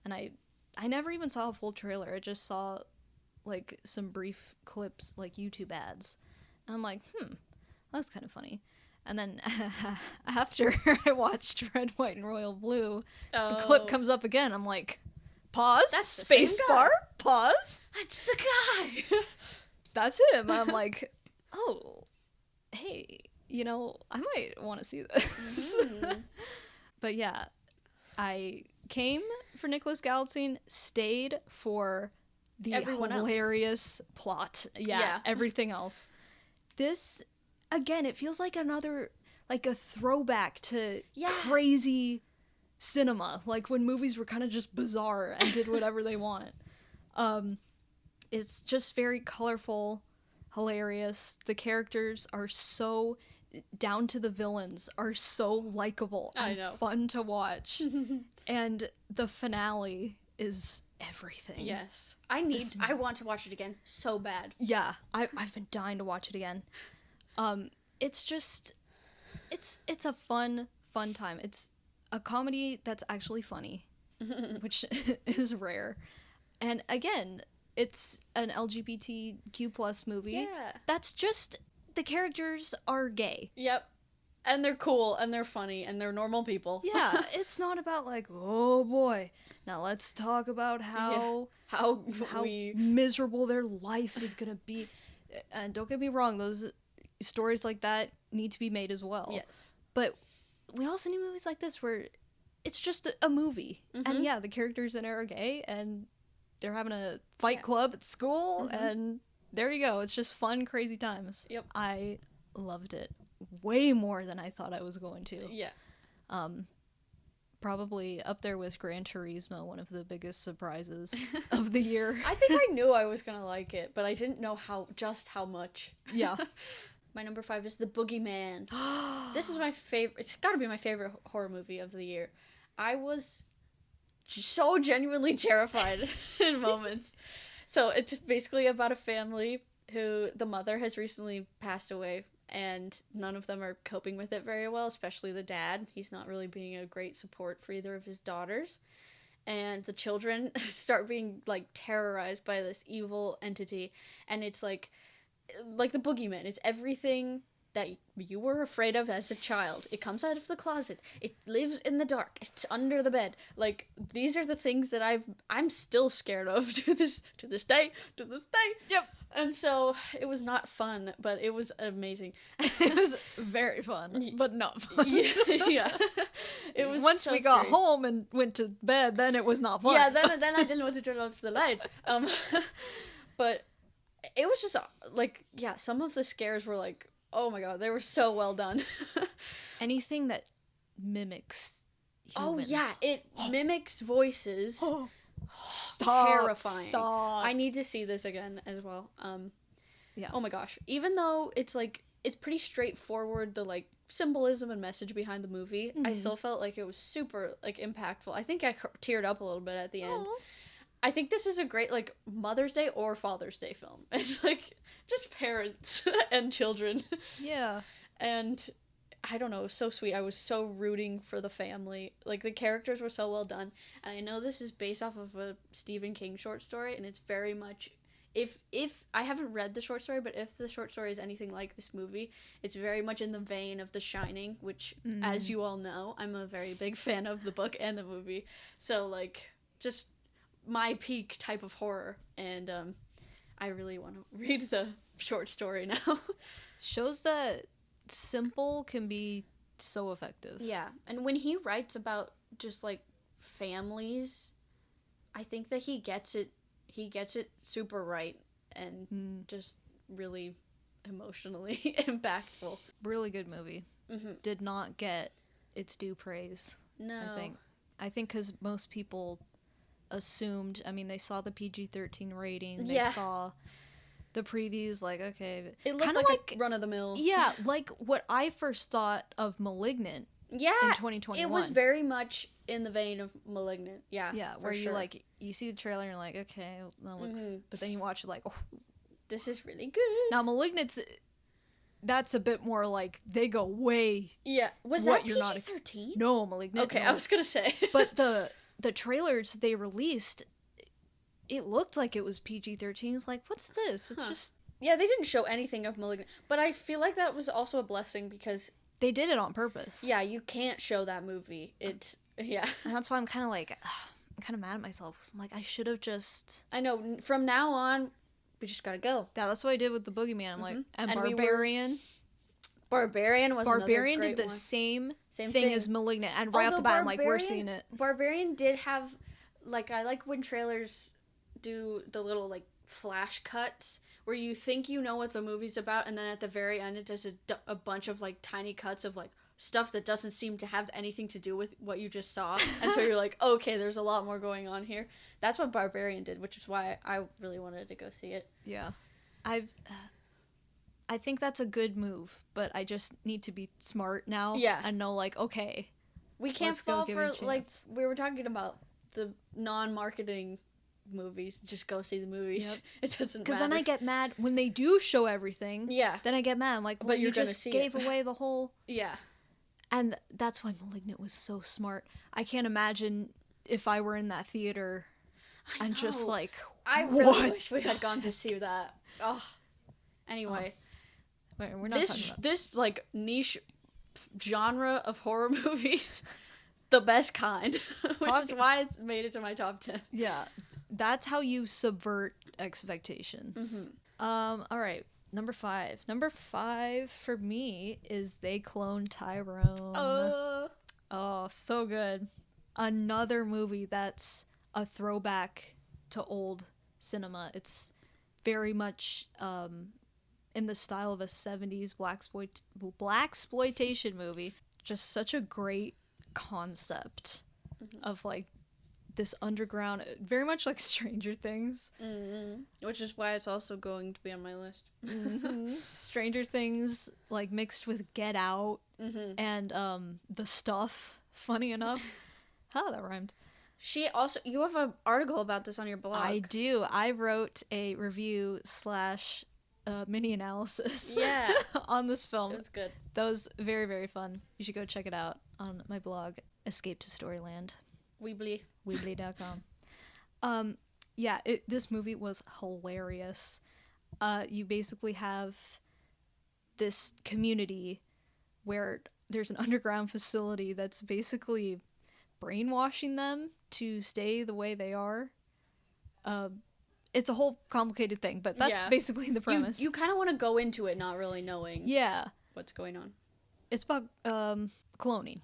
and I never even saw a full trailer. I just saw, like, some brief clips, like YouTube ads, and I'm like, that's kind of funny. And then after I watched Red, White, and Royal Blue, the clip comes up again. I'm like, pause, that's space bar, pause. That's the guy. That's him. I'm like, oh, hey, I might want to see this. But yeah, I came for Nicholas Galitzine, stayed for the hilarious plot. Yeah, everything else. This, again, it feels like another, like a throwback to crazy cinema, like when movies were kind of just bizarre and did whatever they want. It's just very colorful, hilarious. The characters are so, down to the villains, are so likable and fun to watch. And the finale is everything. Yes. I want to watch it again so bad. Yeah, I've been dying to watch it again. It's just, it's a fun time. It's a comedy that's actually funny, which is rare. And again, it's an LGBTQ plus movie. Yeah. That's just the characters are gay. Yep. And they're cool and they're funny and they're normal people. Yeah, it's not about like, oh boy, now let's talk about how miserable their life is gonna be. And don't get me wrong, those stories like that need to be made as well. Yes. But we also need movies like this where it's just a movie. Mm-hmm. And yeah, the characters in it are gay and they're having a fight club at school and there you go. It's just fun, crazy times. Yep. I loved it way more than I thought I was going to. Yeah. Probably up there with Gran Turismo, one of the biggest surprises of the year. I think I knew I was gonna like it, but I didn't know how much. Yeah. My number 5 is The Boogeyman. This is my favorite. It's gotta be my favorite horror movie of the year. I was so genuinely terrified in moments. So it's basically about a family who the mother has recently passed away and none of them are coping with it very well, especially the dad. He's not really being a great support for either of his daughters. And the children start being, like, terrorized by this evil entity. And it's like the boogeyman. It's everything that you were afraid of as a child. It comes out of the closet. It lives in the dark. It's under the bed. Like, these are the things that I'm still scared of to this day. Yep. And so it was not fun, but it was amazing. It was very fun, but not fun. Yeah. It was once so we got scary. home and went to bed, then it was not fun. Yeah, then I didn't want to turn off the lights. But it was just like, yeah, some of the scares were like, oh my god, they were so well done. Anything that mimics humans. Oh yeah, it mimics voices. Stop. Terrifying. Stop. I need to see this again as well. Yeah. Oh my gosh. Even though it's like, it's pretty straightforward, the like symbolism and message behind the movie, I still felt like it was super like impactful. I think I teared up a little bit at the end. Aww. I think this is a great like Mother's Day or Father's Day film. It's like just parents and children. Yeah. And I don't know, it was so sweet. I was so rooting for the family. Like, the characters were so well done. And I know this is based off of a Stephen King short story, and it's very much, if I haven't read the short story, but if the short story is anything like this movie, it's very much in the vein of The Shining, which, as you all know, I'm a very big fan of the book and the movie. So, like, just my peak type of horror. And I really want to read the short story now. Shows that simple can be so effective. Yeah, and when he writes about just like families, I think that he gets it super right and just really emotionally impactful. Really good movie. Did not get its due praise. No. I think because most people assumed, I mean, they saw the PG-13 rating, they Yeah. saw the previews, like, okay. It looked kinda like a run-of-the-mill. Yeah, like what I first thought of Malignant Yeah, in 2021. it was very much in the vein of Malignant. Yeah, Yeah, where you, like, you see the trailer and you're like, okay, that looks... But then you watch it like, oh. This is really good. Now, Malignant's... That's a bit more like, they go way... Yeah, was that PG-13? No, Malignant. Okay, no. I was gonna say. But the trailers they released... It looked like it was PG-13. It's like, what's this? It's just... Yeah, they didn't show anything of Malignant. But I feel like that was also a blessing because... They did it on purpose. Yeah, you can't show that movie. It's... Yeah. And that's why I'm kind of like... I'm kind of mad at myself. Because I'm like, I should have just... I know. From now on, we just gotta go. Yeah, that's what I did with the Boogeyman. I'm like... And Barbarian was Barbarian another great did the one. same Same thing as Malignant. And right off the bat, I'm like, we're seeing it. Barbarian did have... Like, I like when trailers do the little, like, flash cuts where you think you know what the movie's about, and then at the very end it does a bunch of, like, tiny cuts of, like, stuff that doesn't seem to have anything to do with what you just saw. And so you're like, okay, there's a lot more going on here. That's what Barbarian did, which is why I really wanted to go see it. Yeah. I think that's a good move, but I just need to be smart now. Yeah. And know, like, okay. We can't Let's go fall give it a for, like, chance. we were talking about the non-marketing movies. Just go see the movies. Yep. It doesn't matter. Because then I get mad when they do show everything. Yeah. Then I get mad. I'm like, well, But you you're gonna just see gave it. away the whole... Yeah. And that's why Malignant was so smart. I can't imagine if I were in that theater and just like, I really wish we had gone to see that. Oh. Anyway. Wait, we're not talking about this like niche genre of horror movies, the best kind, which is why it's made it to my top 10. Yeah, that's how you subvert expectations. All right, number 5. Number 5 for me is They Clone Tyrone. Oh, so good. Another movie that's a throwback to old cinema. It's very much in the style of a 70s blaxploitation movie. Just such a great concept of like this underground, very much like Stranger Things. Which is why it's also going to be on my list. Stranger Things, like mixed with Get Out and The Stuff. Funny enough. That rhymed. You have an article about this on your blog. I do. I wrote a review / mini analysis on this film. It was good. That was very, very fun. You should go check it out on my blog, Escape to Storyland. Weebly.com. This movie was hilarious. You basically have this community where there's an underground facility that's basically brainwashing them to stay the way they are. It's a whole complicated thing, but that's basically the premise. You kind of want to go into it not really knowing what's going on. It's about cloning.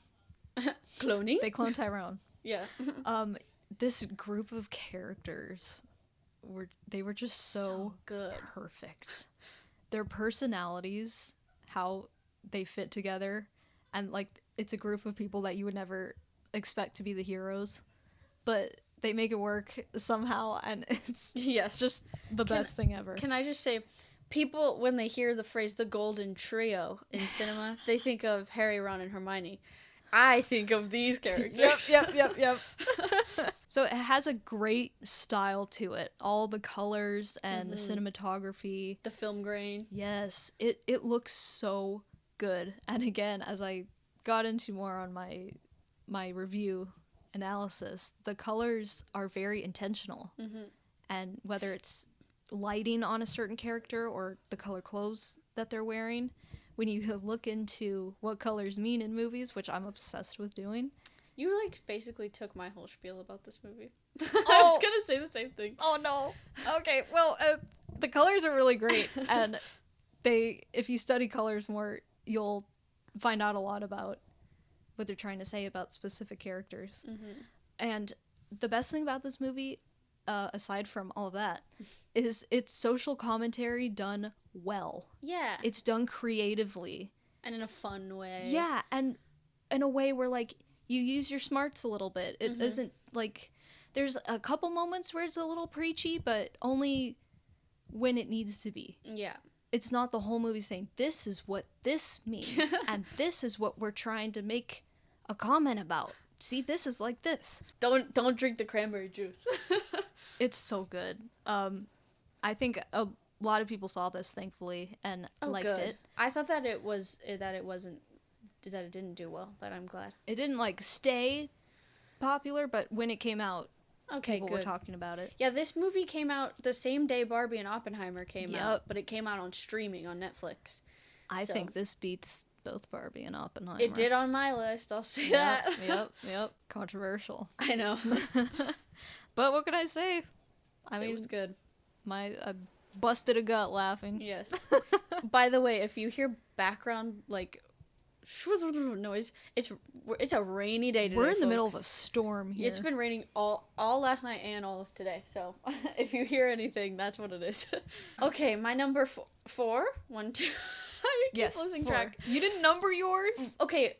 Cloning? They clone Tyrone. Yeah. This group of characters were just so good. Perfect. Their personalities, how they fit together, and like it's a group of people that you would never expect to be the heroes, but they make it work somehow, and it's just the best thing ever. Can I just say, people, when they hear the phrase the Golden Trio in cinema, they think of Harry, Ron, and Hermione. I think of these characters. Yep. So it has a great style to it. All the colors and the cinematography. The film grain. Yes. It looks so good. And again, as I got into more on my review analysis, the colors are very intentional. And whether it's lighting on a certain character or the color clothes that they're wearing, when you look into what colors mean in movies, which I'm obsessed with doing. You like basically took my whole spiel about this movie. I was gonna say the same thing. Oh no. Okay, well, the colors are really great, and if you study colors more, you'll find out a lot about what they're trying to say about specific characters. And the best thing about this movie, aside from all of that, is it's social commentary done well. Yeah. It's done creatively. And in a fun way. Yeah, and in a way where, like, you use your smarts a little bit. It isn't, like, there's a couple moments where it's a little preachy, but only when it needs to be. Yeah. It's not the whole movie saying, this is what this means, and this is what we're trying to make a comment about. See, this is like this. Don't drink the cranberry juice. It's so good. I think a lot of people saw this, thankfully, and liked it. I thought that it didn't do well, but I'm glad. It didn't, like, stay popular, but when it came out, people were talking about it. Yeah, this movie came out the same day Barbie and Oppenheimer came out, but it came out on streaming on Netflix. I think this beats both Barbie and Oppenheimer. It did on my list, I'll say that. Yep. Controversial. I know. But what can I say? I mean, it was good. I busted a gut laughing. Yes. By the way, if you hear background, like, noise, it's a rainy day today. We're in the middle of a storm here. It's been raining all last night and all of today, so if you hear anything, that's what it is. Okay, my number 4. 1, 2. I keep losing track. You didn't number yours? Okay,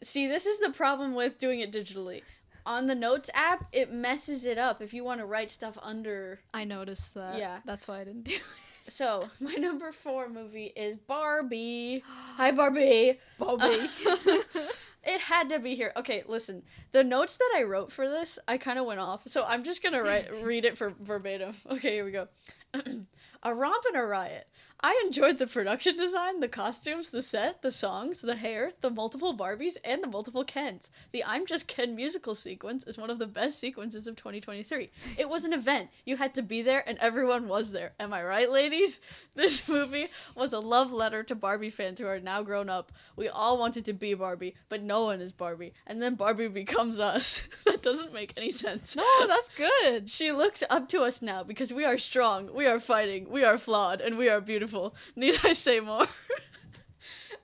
see, this is the problem with doing it digitally. On the Notes app, it messes it up if you want to write stuff under. I noticed that. Yeah. That's why I didn't do it. So, my number 4 movie is Barbie. Hi, Barbie. Barbie. It had to be here. Okay, listen. The notes that I wrote for this, I kind of went off. So I'm just going to read it for verbatim. Okay, here we go. A romp and a riot. I enjoyed the production design, the costumes, the set, the songs, the hair, the multiple Barbies, and the multiple Kens. The I'm Just Ken musical sequence is one of the best sequences of 2023. It was an event. You had to be there, and everyone was there. Am I right, ladies? This movie was a love letter to Barbie fans who are now grown up. We all wanted to be Barbie, but no one is Barbie. And then Barbie becomes us. That doesn't make any sense. No, that's good. She looks up to us now because we are strong, we are fighting, we are flawed, and we are beautiful. Need I say more?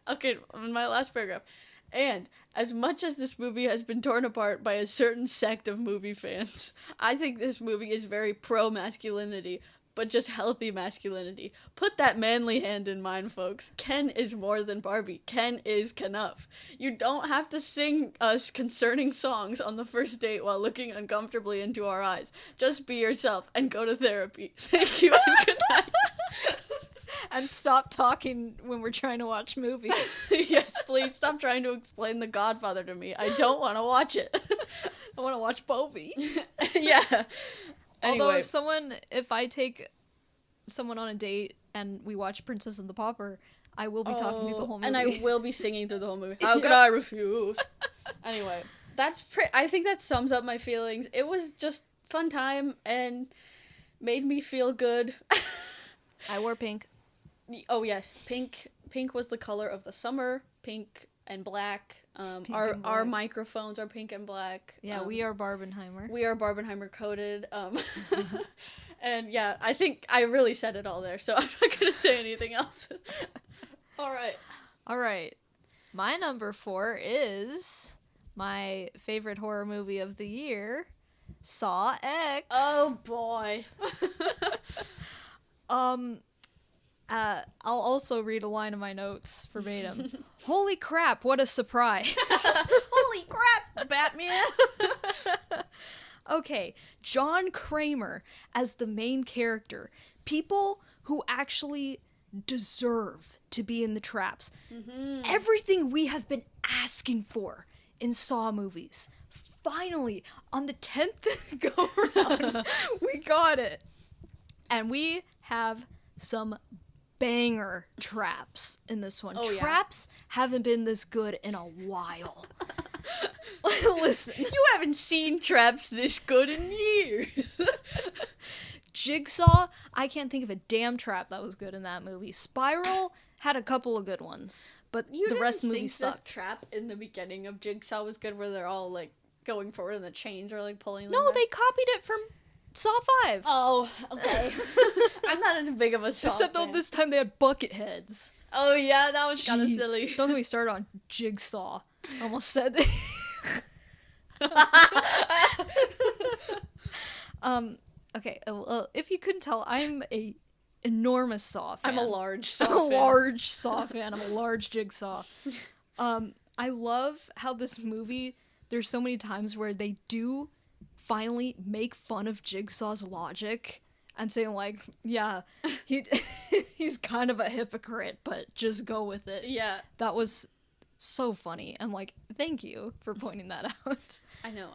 Okay, my last paragraph. And as much as this movie has been torn apart by a certain sect of movie fans, I think this movie is very pro-masculinity, but just healthy masculinity. Put that manly hand in mine, folks. Ken is more than Barbie. Ken is Kenough. You don't have to sing us concerning songs on the first date while looking uncomfortably into our eyes. Just be yourself and go to therapy. Thank you and good night. And stop talking when we're trying to watch movies. Yes, please stop trying to explain The Godfather to me. I don't want to watch it. I want to watch Bobby. Yeah. Although if I take someone on a date and we watch Princess and the Pauper, I will be talking through the whole movie. And I will be singing through the whole movie. How could I refuse? Anyway, I think that sums up my feelings. It was just fun time and made me feel good. I wore pink. Oh yes, pink was the color of the summer. Pink and black. Our microphones are pink and black. Yeah, we are Barbenheimer. We are Barbenheimer coated. And yeah, I think I really said it all there, so I'm not gonna say anything else. All right. My number 4 is my favorite horror movie of the year, Saw X. Oh boy. I'll also read a line of my notes verbatim. Holy crap, what a surprise. Holy crap, Batman. Okay, John Kramer as the main character. People who actually deserve to be in the traps. Mm-hmm. Everything we have been asking for in Saw movies. Finally, on the 10th go around, we got it. And we have some banger traps in this one. Oh, traps haven't been this good in a while. Listen. You haven't seen traps this good in years. Jigsaw, I can't think of a damn trap that was good in that movie. Spiral had a couple of good ones, but the rest of the movie sucked. The trap in the beginning of Jigsaw was good where they're all like going forward and the chains are like pulling them No, back? they copied it from Saw 5. Oh, okay. I'm not as big of a Saw Except fan. this time they had bucket heads. Oh yeah, that was kind of silly. Don't get me started on Jigsaw. I almost said that. Okay, if you couldn't tell, I'm a enormous Saw fan. I'm a large Saw fan. I'm a large Saw fan. I'm a large Jigsaw. I love how this movie, there's so many times where they do finally make fun of Jigsaw's logic and saying like, yeah, he's kind of a hypocrite, but just go with it. Yeah. That was so funny. And like, thank you for pointing that out. I know.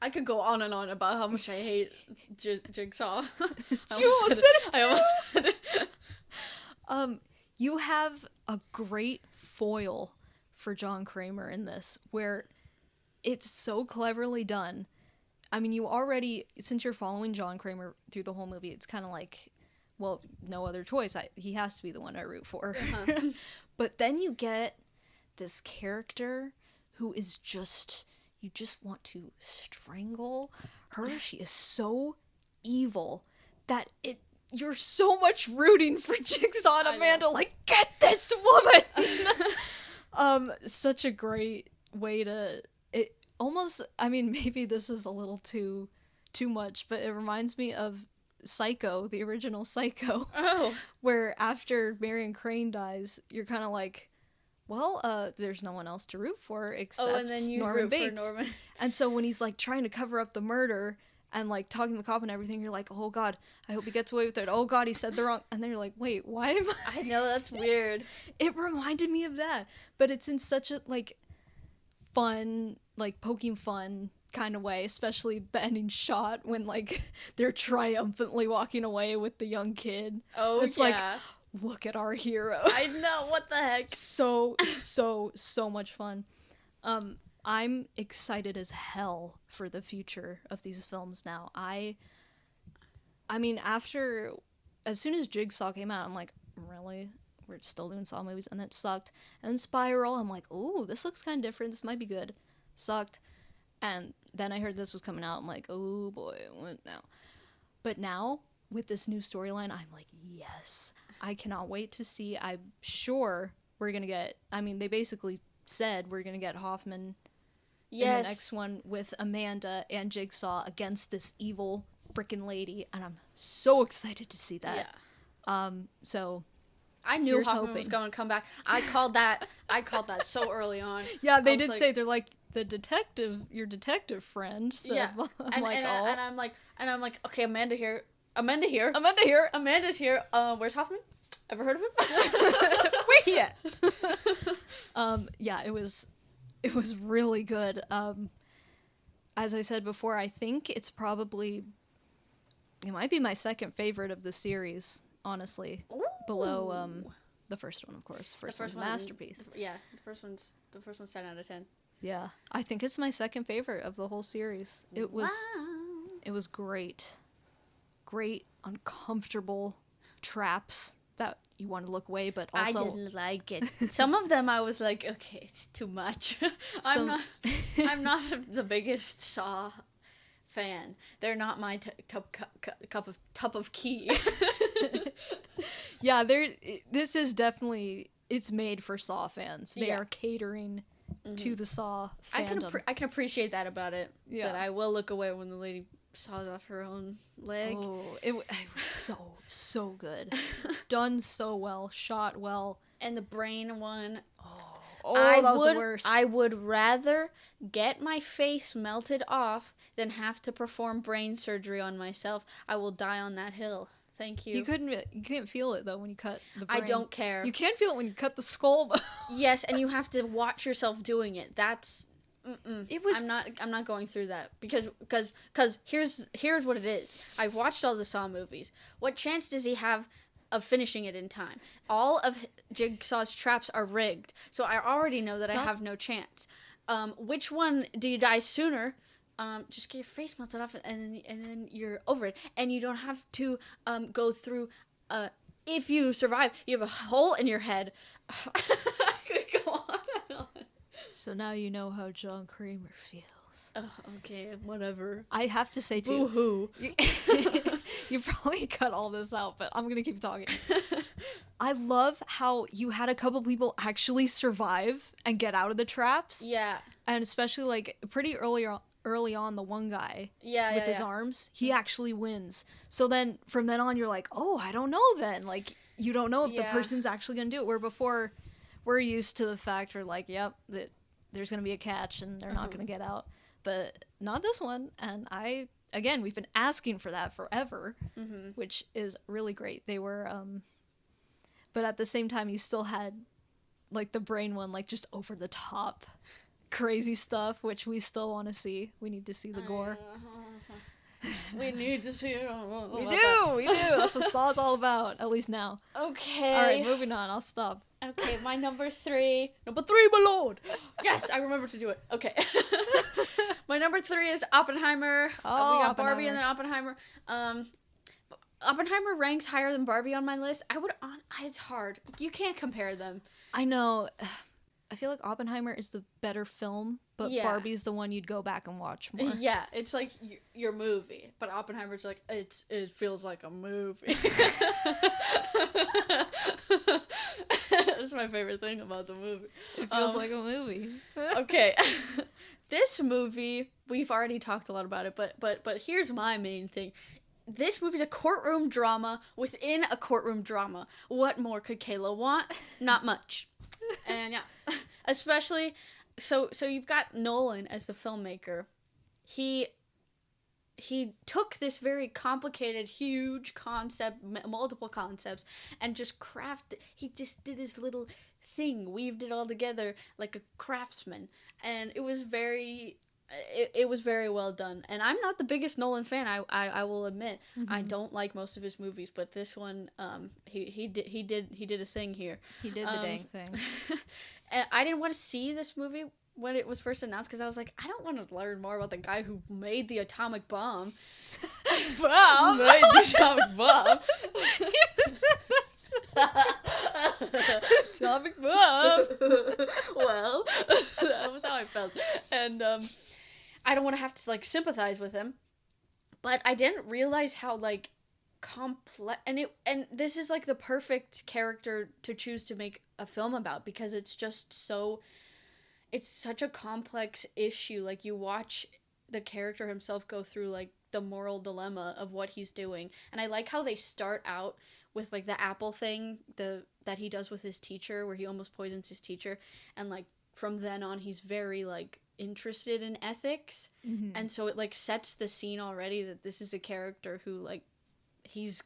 I could go on and on about how much I hate Jigsaw. I almost said it. You have a great foil for John Kramer in this, where it's so cleverly done. I mean, you already, since you're following John Kramer through the whole movie, it's kind of like, well, no other choice. He has to be the one I root for. Uh-huh. But then you get this character who is just, you just want to strangle her. She is so evil that you're so much rooting for Jigsaw and Amanda. Like, get this woman! Such a great way to... It almost... I mean, maybe this is a little too much, but it reminds me of Psycho, the original Psycho. Oh. Where after Marion Crane dies, you're kind of like, well, there's no one else to root for except and then you Norman root Bates. for Norman. And so when he's like trying to cover up the murder and like talking to the cop and everything, you're like, oh god, I hope he gets away with it. Oh god, he said the wrong. And then you're like, wait, why am I know, that's weird. It reminded me of that, but it's in such a like, fun, like poking fun kind of way, especially the ending shot when like they're triumphantly walking away with the young kid. Oh, it's like, look at our hero. I know, what the heck. So much fun. I'm excited as hell for the future of these films now. I mean, as soon as Jigsaw came out, I'm like, really? We're still doing Saw movies? And it sucked. And then Spiral, I'm like, ooh, this looks kind of different. This might be good. Sucked. And then I heard this was coming out. I'm like, oh boy, what now? But now, with this new storyline, I'm like, yes. I cannot wait to see. I'm sure we're going to get, I mean, they basically said we're going to get Hoffman in the next one with Amanda and Jigsaw against this evil freaking lady. And I'm so excited to see that. Yeah. So I knew Hoffman was going to come back. I called that so early on. Yeah, they did say, they're like, your detective friend. So yeah. I'm and I'm like, okay, Amanda's here. Amanda's here. Where's Hoffman? Ever heard of him? Where he at? Yeah, it was really good. As I said before, I think it might be my second favorite of the series, honestly. Ooh. Below the first one, of course. First one's a masterpiece. Yeah, the first one's 10 out of 10. Yeah, I think it's my second favorite of the whole series. It was great. Great, uncomfortable traps that you want to look away, but also... I didn't like it. Some of them I was like, okay, it's too much. I'm not the biggest Saw fan. They're not my cup of tea. Yeah, this is definitely... It's made for Saw fans. They are catering to the Saw fandom. I can appreciate that about it. Yeah. But I will look away when the lady saws off her own leg. Oh, it was so good. Done so well. Shot well. And the brain one. Oh, that was the worst. I would rather get my face melted off than have to perform brain surgery on myself. I will die on that hill. Thank you. You can't feel it though when you cut the brain. I don't care. You can feel it when you cut the skull. Yes, and you have to watch yourself doing it. That's It was. I'm not going through that because here's what it is. I've watched all the Saw movies. What chance does he have of finishing it in time? All of Jigsaw's traps are rigged, so I already know that I have no chance. Which one do you die sooner? Just get your face melted off, and then you're over it, and you don't have to go through. If you survive, you have a hole in your head. I could go on and on. So now you know how John Kramer feels. Oh, okay, whatever. I have to say too. Boo-hoo. You probably cut all this out, but I'm gonna keep talking. I love how you had a couple people actually survive and get out of the traps. Yeah. And especially like pretty early on, the one guy with his arms, he actually wins. So then from then on, you're like, oh, I don't know then. Like, you don't know if the person's actually going to do it. Where before, we're used to the fact we're like, yep, that there's going to be a catch and they're not going to get out. But not this one. And we've been asking for that forever, which is really great. They were, but at the same time, you still had like the brain one, like just over the top crazy stuff, which we still want to see. We need to see the gore. We need to see it. We do. That's what Saw's all about, at least now. Okay. All right, moving on. I'll stop. Okay, my number three, my lord. Yes, I remember to do it. Okay. My number 3 is Oppenheimer. Oh, we got Barbie and then Oppenheimer. Oppenheimer ranks higher than Barbie on my list. It's hard. You can't compare them. I know. I feel like Oppenheimer is the better film, but Barbie's the one you'd go back and watch more. Yeah, it's like your movie, but Oppenheimer's like it feels like a movie. That's my favorite thing about the movie. It feels like a movie. Okay. This movie, we've already talked a lot about it, but here's my main thing. This movie's a courtroom drama within a courtroom drama. What more could Kayla want? Not much. And yeah, especially so you've got Nolan as the filmmaker. He took this very complicated, huge concept, multiple concepts, and just he just did his little thing, weaved it all together like a craftsman, and it was very well done. And I'm not the biggest Nolan fan, I will admit. I don't like most of his movies, but this one, he did a thing here. He did the dang thing. And I didn't want to see this movie when it was first announced, because I was like, I don't want to learn more about the guy who made the atomic bomb. Made the atomic bomb. Atomic bomb. Well, that was how I felt. And I don't want to have to like sympathize with him, but I didn't realize how like complex, and this is like the perfect character to choose to make a film about, because it's just so, it's such a complex issue. Like, you watch the character himself go through like the moral dilemma of what he's doing, and I like how they start out with like the apple thing that he does with his teacher, where he almost poisons his teacher, and like from then on he's very like interested in ethics, and so it like sets the scene already that this is a character who like, he's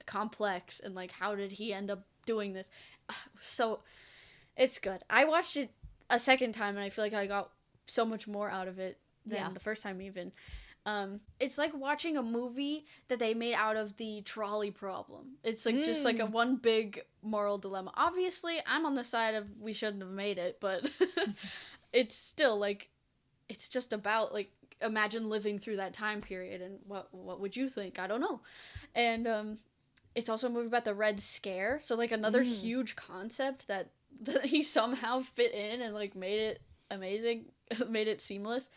complex, and like how did he end up doing this. So it's good. I watched it a second time, and I feel like I got so much more out of it than the first time even. It's like watching a movie that they made out of the trolley problem. It's like just like a one big moral dilemma. Obviously, I'm on the side of we shouldn't have made it, but it's still like, it's just about like, imagine living through that time period, and what would you think? I don't know. And it's also a movie about the Red Scare, so like another huge concept that he somehow fit in and like made it amazing, made it seamless.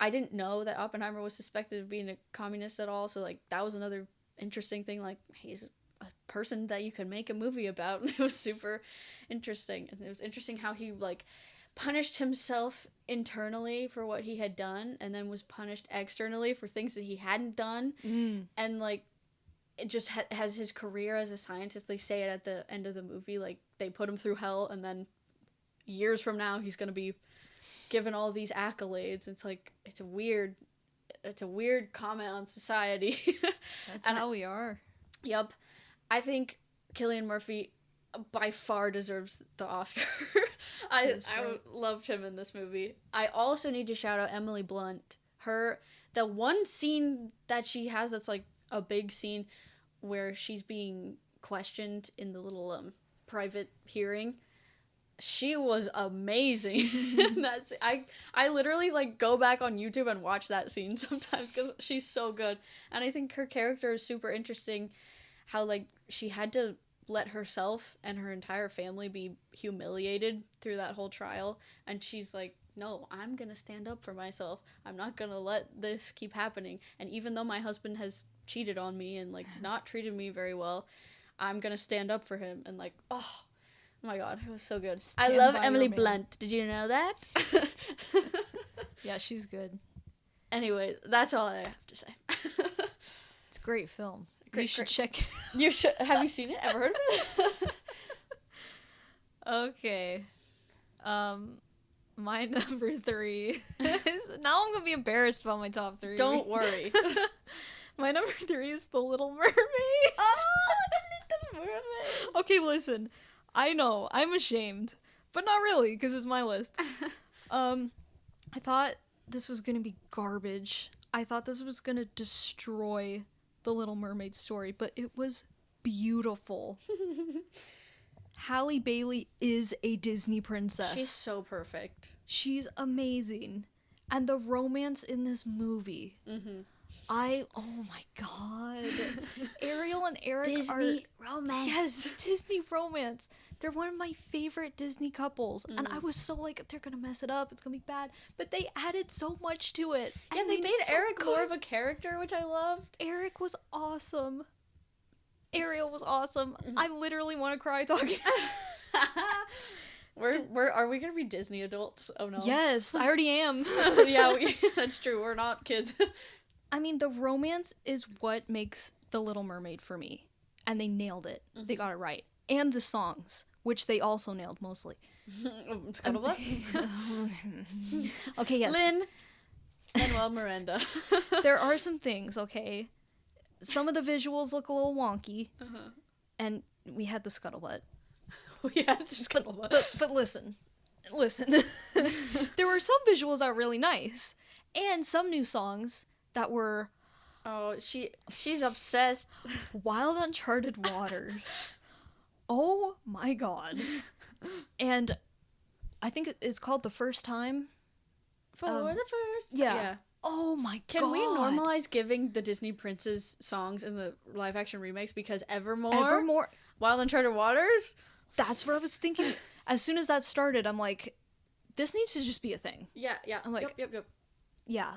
I didn't know that Oppenheimer was suspected of being a communist at all, so like that was another interesting thing. Like, he's a person that you could make a movie about. It was super interesting, and it was interesting how he like punished himself internally for what he had done, and then was punished externally for things that he hadn't done. And like, it just has his career as a scientist. They say it at the end of the movie, like they put him through hell, and then years from now he's gonna be given all these accolades. It's like, it's a weird comment on society. That's how we are. Yep. I think Cillian Murphy by far deserves the Oscar. I loved him in this movie. I also need to shout out Emily Blunt. The one scene that she has that's like a big scene where she's being questioned in the little private hearing. She was amazing. I literally like go back on YouTube and watch that scene sometimes, because she's so good. And I think her character is super interesting, how like she had to let herself and her entire family be humiliated through that whole trial, and she's like, no, I'm gonna stand up for myself. I'm not gonna let this keep happening, and even though my husband has cheated on me and like not treated me very well, I'm gonna stand up for him. And like, oh my god, it was so good. I love Emily Blunt. Did you know that? Yeah, she's good. Anyway, that's all I have to say. It's a great film. You should check it out. You should. Have you seen it? Ever heard of it? Okay. My number 3 is, now I'm gonna be embarrassed about my top 3. Don't worry. My number 3 is The Little Mermaid. Oh, The Little Mermaid. Okay, listen. I know, I'm ashamed, but not really, because it's my list. I thought this was gonna be garbage. I thought this was gonna destroy The Little Mermaid story, but it was beautiful. Halle Bailey is a Disney princess. She's so perfect. She's amazing. And the romance in this movie. Oh my god. Ariel and Eric Disney romance. Yes, Disney romance. They're one of my favorite Disney couples. And I was so like, they're gonna mess it up, it's gonna be bad. But they added so much to it. Yeah, they made Eric more of a character, which I loved. Eric was awesome. Ariel was awesome. I literally want to cry talking. Are we gonna be Disney adults? Oh no. Yes, I already am. Yeah, that's true. We're not kids. I mean, the romance is what makes The Little Mermaid for me. And they nailed it. They got it right. And the songs, which they also nailed mostly. Okay, yes. Lin-Manuel Miranda. There are some things, okay? Some of the visuals look a little wonky. And we had the scuttlebutt. Yeah, just but listen. There were some visuals that were really nice, and some new songs that were Oh, she's obsessed. Wild Uncharted Waters. Oh my god. And I think it's called The First Time. For the first. Yeah. Oh my god. Can we normalize giving the Disney princes songs in the live action remakes? Because Evermore, Wild Uncharted Waters. That's what I was thinking. As soon as that started, I'm like, this needs to just be a thing. Yeah. I'm like, yep. Yeah.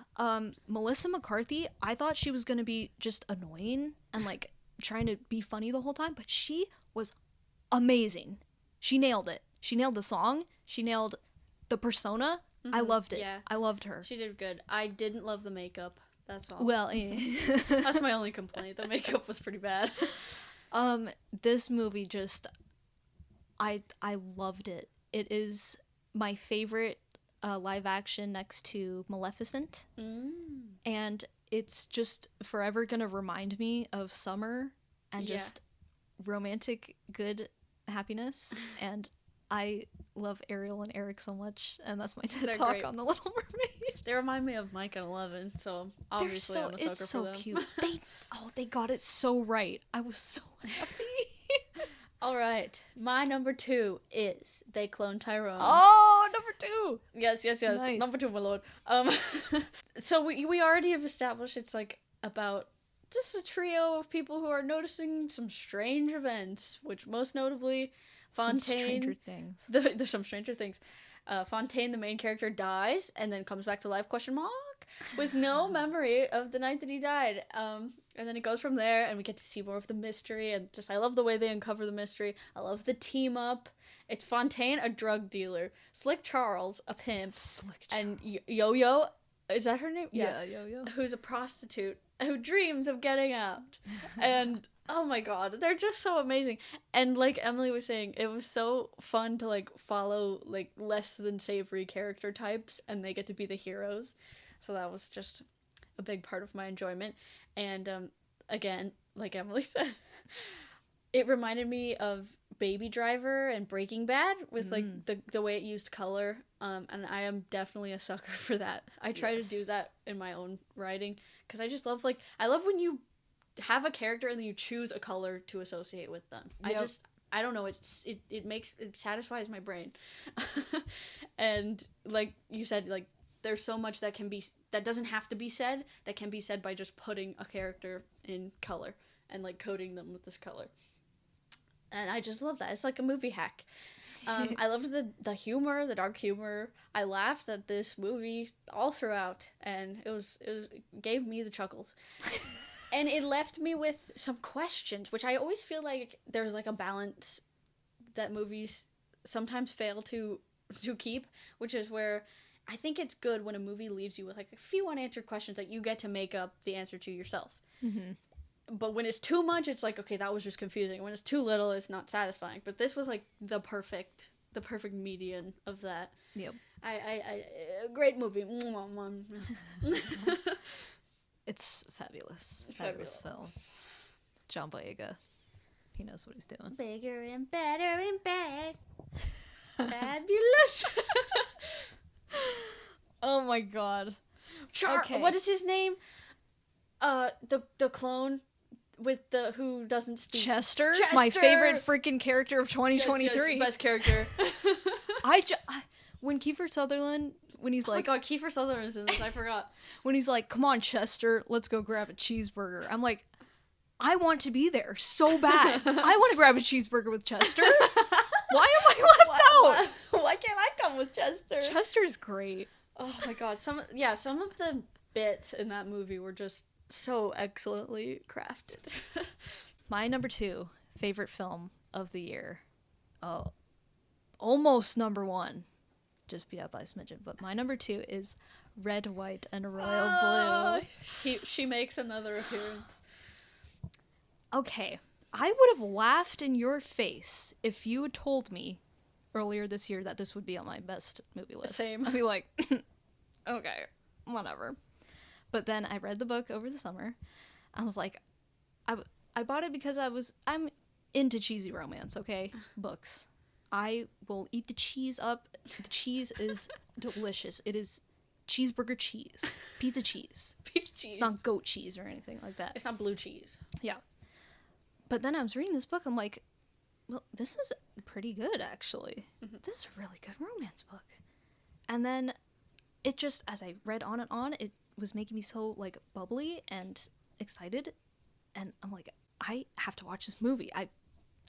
Melissa McCarthy, I thought she was gonna be just annoying and like trying to be funny the whole time, but she was amazing. She nailed it. She nailed the song. She nailed the persona. Mm-hmm. I loved it. Yeah. I loved her. She did good. I didn't love the makeup. That's all. Well, that's my only complaint. The makeup was pretty bad. This movie just, I loved it. It is my favorite live action next to Maleficent. And it's just forever gonna remind me of summer and just romantic good happiness. And I love Ariel and Eric so much, and that's my TED Talk great. On The Little Mermaid. They remind me of Mike and 11, so obviously I'm a sucker for them. It's so cute. They got it so right. I was so happy. All right, my number 2 is They Clone Tyrone. Oh, number 2. Yes. Nice. Number 2, my lord. So we already have established it's like about just a trio of people who are noticing some strange events, which most notably Fontaine. Some stranger things. There's some stranger things. Fontaine, the main character, dies and then comes back to life, with no memory of the night that he died. And then it goes from there, and we get to see more of the mystery, and just, I love the way they uncover the mystery. I love the team up. It's Fontaine, a drug dealer, Slick Charles, a pimp, and Yo-Yo, is that her name? Yeah, Yo-Yo. Who's a prostitute, who dreams of getting out. And oh my god, they're just so amazing. And like Emily was saying, it was so fun to like follow like less than savory character types, and they get to be the heroes. So that was just a big part of my enjoyment. And again, like Emily said, it reminded me of Baby Driver and Breaking Bad with like the way it used color. And I am definitely a sucker for that. I try to do that in my own writing, because I just love, like, I love when you have a character and then you choose a color to associate with them. Yep. I don't know, it satisfies my brain. And like you said, like, there's so much that doesn't have to be said, that can be said by just putting a character in color and like coding them with this color. And I just love that. It's like a movie hack. I loved the humor, the dark humor. I laughed at this movie all throughout, and it gave me the chuckles. And it left me with some questions, which I always feel like there's like a balance that movies sometimes fail to keep, which is where I think it's good when a movie leaves you with like a few unanswered questions that you get to make up the answer to yourself. Mm-hmm. But when it's too much, it's like, okay, that was just confusing. When it's too little, it's not satisfying. But this was like the perfect median of that. Yep. A great movie. It's fabulous. Fabulous film. John Boyega. He knows what he's doing. Bigger and better and bad. Fabulous. Oh my god. Okay. What is his name? The clone with who doesn't speak. Chester? My favorite freaking character of 2023. Yes, best character. When Kiefer Sutherland, when he's like, oh my god, Kiefer Sutherland is in this. I forgot. When he's like, "Come on, Chester, let's go grab a cheeseburger." I'm like, I want to be there so bad. I want to grab a cheeseburger with Chester. Why am I left out? Why can't I come with Chester? Chester's great. Oh my god, some of the bits in that movie were just so excellently crafted. My number 2 favorite film of the year. Oh, almost number 1. Just beat out by a smidgen. But my number 2 is Red, White, and Royal Blue. She makes another appearance. Okay. I would have laughed in your face if you had told me earlier this year that this would be on my best movie list. Same. I'd be like, okay, whatever. But then I read the book over the summer. I was like, I bought it because I'm into cheesy romance, okay? Books. I will eat the cheese up. The cheese is delicious. It is cheeseburger cheese. Pizza cheese. Pizza cheese. It's not goat cheese or anything like that. It's not blue cheese. Yeah. But then I was reading this book. I'm like, well, this is pretty good, actually. This is a really good romance book. And then it just, as I read on and on, it was making me so, like, bubbly and excited. And I'm like, I have to watch this movie.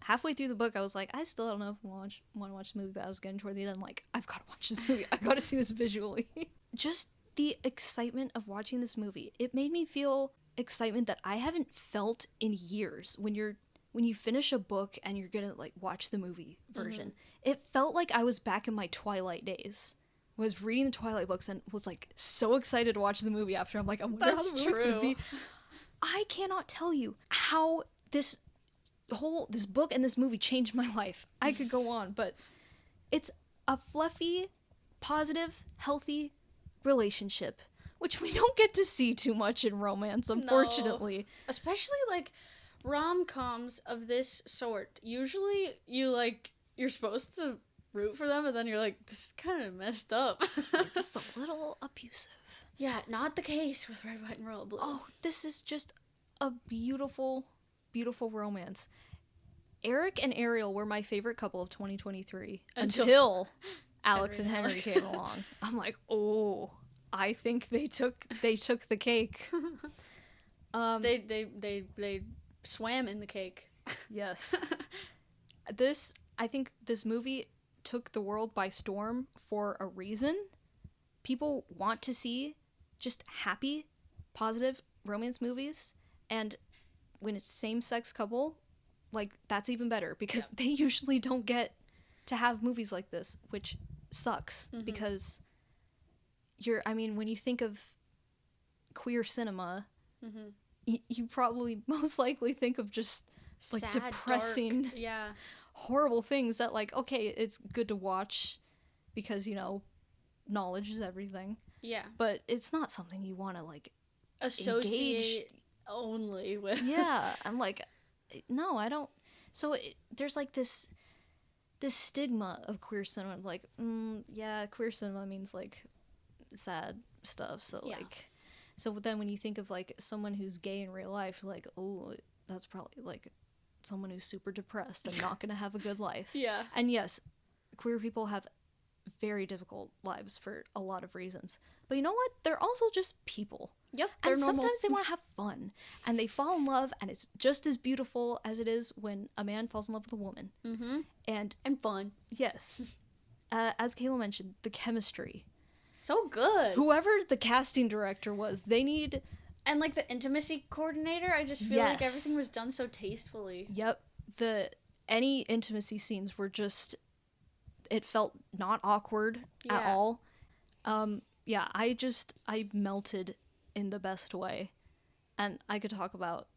Halfway through the book, I was like, I still don't know if I want to watch the movie, but I was getting toward the end. I'm like, I've got to watch this movie. I've got to see this visually. Just the excitement of watching this movie. It made me feel excitement that I haven't felt in years. When you finish a book and you're gonna like watch the movie version, it felt like I was back in my Twilight days. I was reading the Twilight books and was like so excited to watch the movie after. I'm like, I wonder how the movie's gonna be. I cannot tell you how this book and this movie changed my life. I could go on, but it's a fluffy, positive, healthy relationship, which we don't get to see too much in romance, unfortunately. No. Especially like rom-coms of this sort. Usually you're supposed to root for them, and then you're like, this is kind of messed up. Just a little abusive. Yeah, not the case with Red, White, and Royal Blue. Oh, this is just a beautiful, beautiful romance. Eric and Ariel were my favorite couple of 2023 until Alex and Henry came along. I'm like, oh, I think they took the cake. They swam in the cake. Yes. I think this movie took the world by storm for a reason. People want to see just happy, positive romance movies, and when it's same-sex couple, like, that's even better, because they usually don't get to have movies like this, which sucks, because when you think of queer cinema, you probably most likely think of just like sad, depressing, dark, horrible things that, like, okay, it's good to watch because, you know, knowledge is everything. Yeah. But it's not something you want to, like, associate only with. Yeah. I'm like, no, I don't. So there's, like, this stigma of queer cinema. Like, queer cinema means, like, sad stuff. So, like, so then when you think of, like, someone who's gay in real life, you're like, oh, that's probably, like, someone who's super depressed and not going to have a good life. Yeah. And yes, queer people have very difficult lives for a lot of reasons. But you know what? They're also just people. Yep. They're and normal. Sometimes they want to have fun. And they fall in love, and it's just as beautiful as it is when a man falls in love with a woman. Mm-hmm. And fun. Yes. As Kayla mentioned, the chemistry. So good. Whoever the casting director was, they need... And, like, the intimacy coordinator, I just feel like everything was done so tastefully. Yep. Any intimacy scenes were just... It felt not awkward at all. I melted in the best way. And I could talk about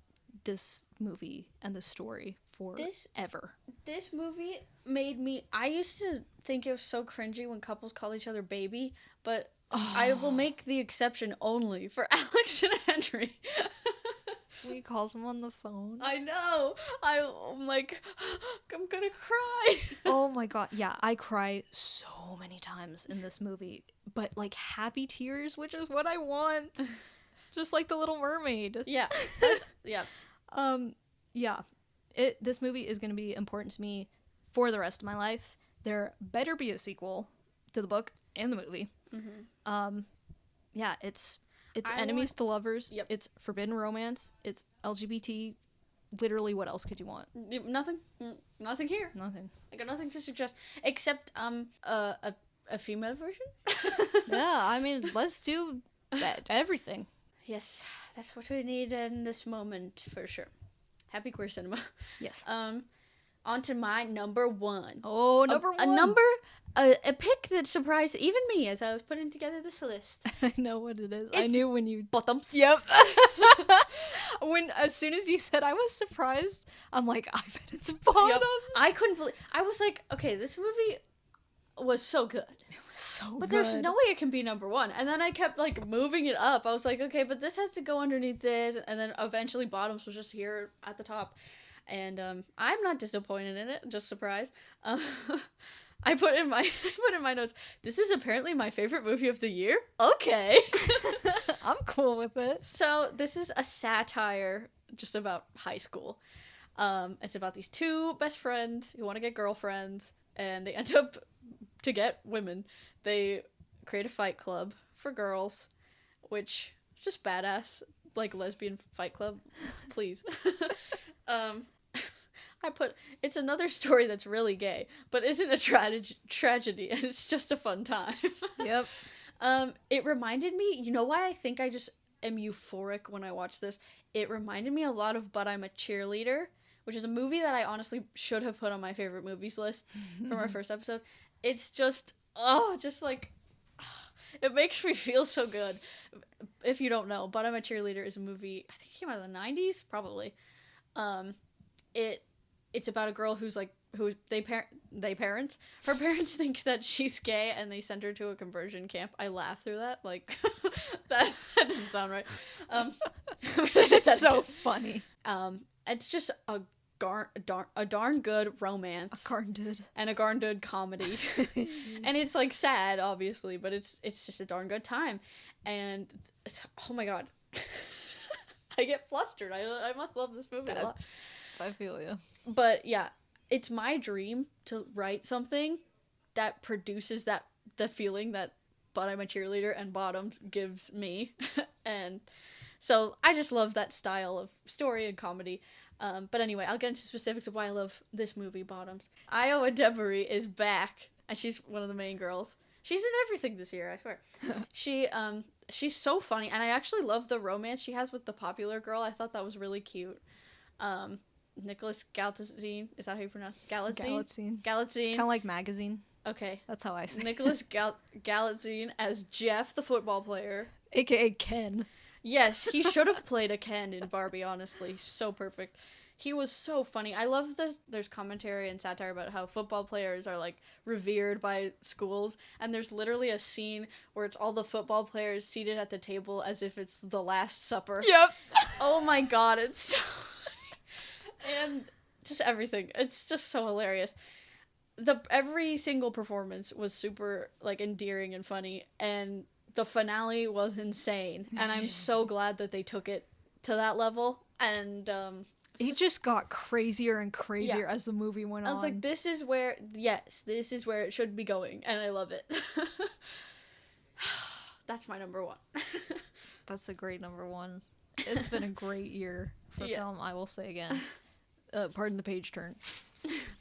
this movie and this story forever. This movie made me... I used to think it was so cringy when couples call each other baby, but... I will make the exception only for Alex and Henry. He calls him on the phone. I know. I'm like, I'm gonna cry. Oh my god. Yeah, I cry so many times in this movie. But, like, happy tears, which is what I want. Just like the Little Mermaid. Yeah. This movie is gonna be important to me for the rest of my life. There better be a sequel to the book and the movie. Mm-hmm. It's enemies to lovers. Yep. It's forbidden romance. It's LGBT. Literally, what else could you want? Nothing here. Nothing. I got nothing to suggest except a female version. Yeah, I mean, let's do that. Everything. Yes, that's what we need in this moment for sure. Happy queer cinema. Yes. On to my number one. Oh, number one. A pick that surprised even me as I was putting together this list. I know what it is. I knew when you... Bottoms. Yep. As soon as you said I was surprised, I'm like, I bet it's bottoms. Yep. I couldn't believe... I was like, okay, this movie was so good. It was so but good. There's no way it can be number one. And then I kept, like, moving it up. I was like, okay, but this has to go underneath this. And then eventually Bottoms was just here at the top. And I'm not disappointed in it. Just surprise. I put in my notes, this is apparently my favorite movie of the year. Okay. I'm cool with it. So this is a satire just about high school. It's about these two best friends who want to get girlfriends, and they end up to get women. They create a fight club for girls, which is just badass, like lesbian fight club. Please. I put, it's another story that's really gay, but isn't a tragedy, and it's just a fun time. Yep. It reminded me, you know why I think I just am euphoric when I watch this? It reminded me a lot of But I'm a Cheerleader, which is a movie that I honestly should have put on my favorite movies list from our first episode. It's just, it makes me feel so good. If you don't know, But I'm a Cheerleader is a movie, I think it came out in the 90s, probably. It's about a girl who's like, her parents think that she's gay, and they send her to a conversion camp. I laugh through that, like, that doesn't sound right. It's so funny. It's just a darn good romance. And a darn good comedy. And it's like sad, obviously, but it's just a darn good time. And it's, oh my god. I get flustered. I must love this movie a lot. I feel you. But yeah, it's my dream to write something that produces the feeling that But I'm a Cheerleader and Bottoms gives me. And so I just love that style of story and comedy. But anyway, I'll get into specifics of why I love this movie, Bottoms. Iowa Devery is back, and she's one of the main girls. She's in everything this year, I swear. She's so funny, and I actually love the romance she has with the popular girl. I thought that was really cute. Nicholas Galitzine, is that how you pronounce it? Galitzine? Kind of like magazine. Okay. That's how I say Nicholas Galitzine as Jeff, the football player. AKA Ken. Yes, he should have played a Ken in Barbie, honestly. So perfect. He was so funny. I love this. There's commentary and satire about how football players are, like, revered by schools. And there's literally a scene where it's all the football players seated at the table as if it's the Last Supper. Yep. Oh my god, it's so funny. And just everything. It's just so hilarious. Every single performance was super, like, endearing and funny. And the finale was insane. And I'm so glad that they took it to that level. And, it just got crazier and crazier as the movie went on. I was like, this is where it should be going, and I love it. That's my number one. That's a great number one. It's been a great year for film, I will say again. Pardon the page turn.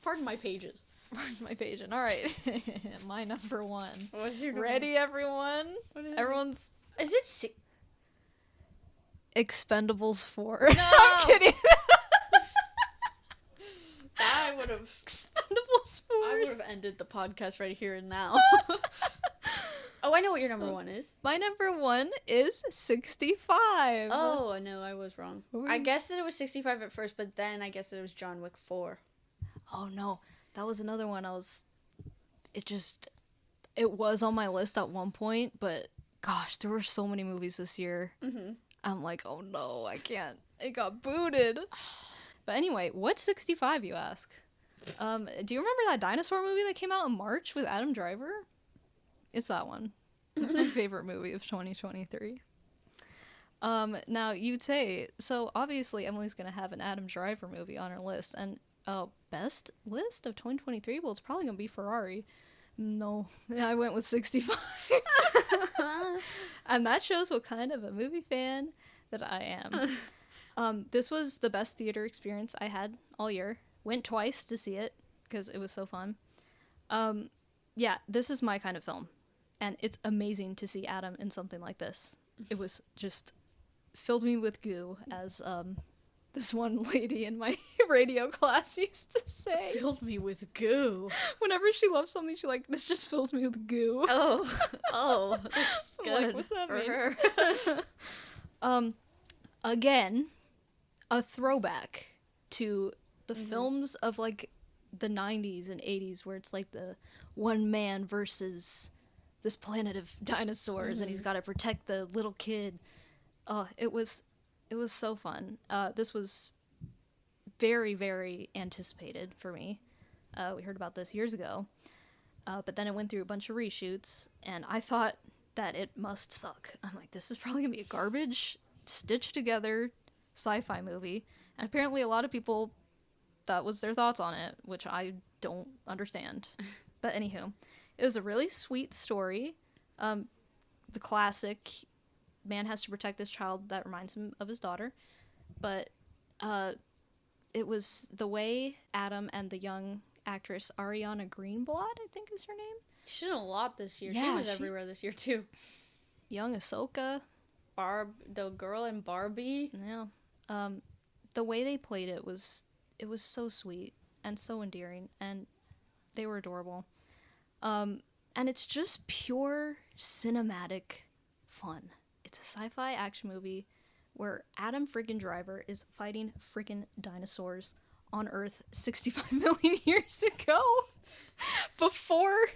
Pardon my pages. Pardon my page. All right. My number one. What's your number Ready, everyone? What is Everyone's... Is it Expendables 4. No! I'm kidding. I would have... Expendables 4. I would have ended the podcast right here and now. Oh, I know what your number one is. My number one is 65. Oh, no, I was wrong. I guessed that it was 65 at first, but then I guessed that it was John Wick 4. Oh, no. That was another one it was on my list at one point, but gosh, there were so many movies this year. Mm-hmm. I'm like, oh no, I can't. It got booted. But anyway, what's 65, you ask? Do you remember that dinosaur movie that came out in March with Adam Driver? It's that one. It's my favorite movie of 2023. Now, you'd say, so obviously Emily's going to have an Adam Driver movie on her list, and best list of 2023? Well, it's probably going to be Ferrari. No, I went with 65. And that shows what kind of a movie fan that I am. This was the best theater experience I had all year. Went twice to see it because it was so fun. Yeah, this is my kind of film. And it's amazing to see Adam in something like this. It was just filled me with goo, as this one lady in my radio class used to say. Filled me with goo. Whenever she loves something, she's like, this just fills me with goo. Oh, that's good. Like, what's that for mean? Her. Again, a throwback to the films of, like, the 90s and 80s, where it's like the one man versus this planet of dinosaurs, and he's got to protect the little kid. Oh, it was so fun. This was very, very anticipated for me. We heard about this years ago. But then it went through a bunch of reshoots, and I thought that it must suck. I'm like, this is probably going to be a garbage, stitched together sci-fi movie. And apparently a lot of people, that was their thoughts on it, which I don't understand. But anywho, it was a really sweet story. The classic, man has to protect this child that reminds him of his daughter. But it was the way Adam and the young actress Ariana Greenblatt, I think is her name. She's in a lot this year. Yeah, she was everywhere this year too. Young Ahsoka. The girl in Barbie. Yeah. The way they played it was so sweet and so endearing, and they were adorable. And it's just pure cinematic fun. It's a sci-fi action movie where Adam friggin' Driver is fighting friggin' dinosaurs on Earth 65 million years ago before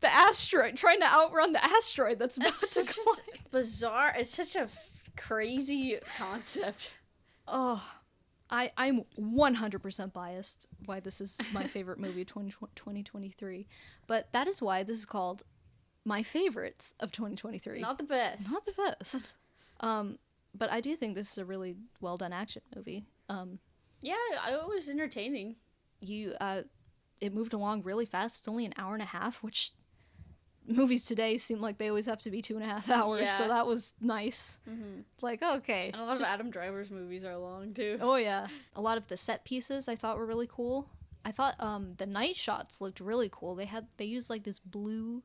the asteroid, trying to outrun the asteroid that's about to collide. Bizarre. It's such a crazy concept. Oh, I'm 100% biased why this is my favorite movie of 2023, but that is why this is called my favorites of 2023. Not the best. Not the best. But I do think this is a really well done action movie. Yeah, it was entertaining. It moved along really fast. It's only an hour and a half, which movies today seem like they always have to be 2.5 hours. Yeah. So that was nice. Mm-hmm. Like, okay. And a lot of Adam Driver's movies are long too. Oh yeah. A lot of the set pieces I thought were really cool. I thought the night shots looked really cool. They used like this blue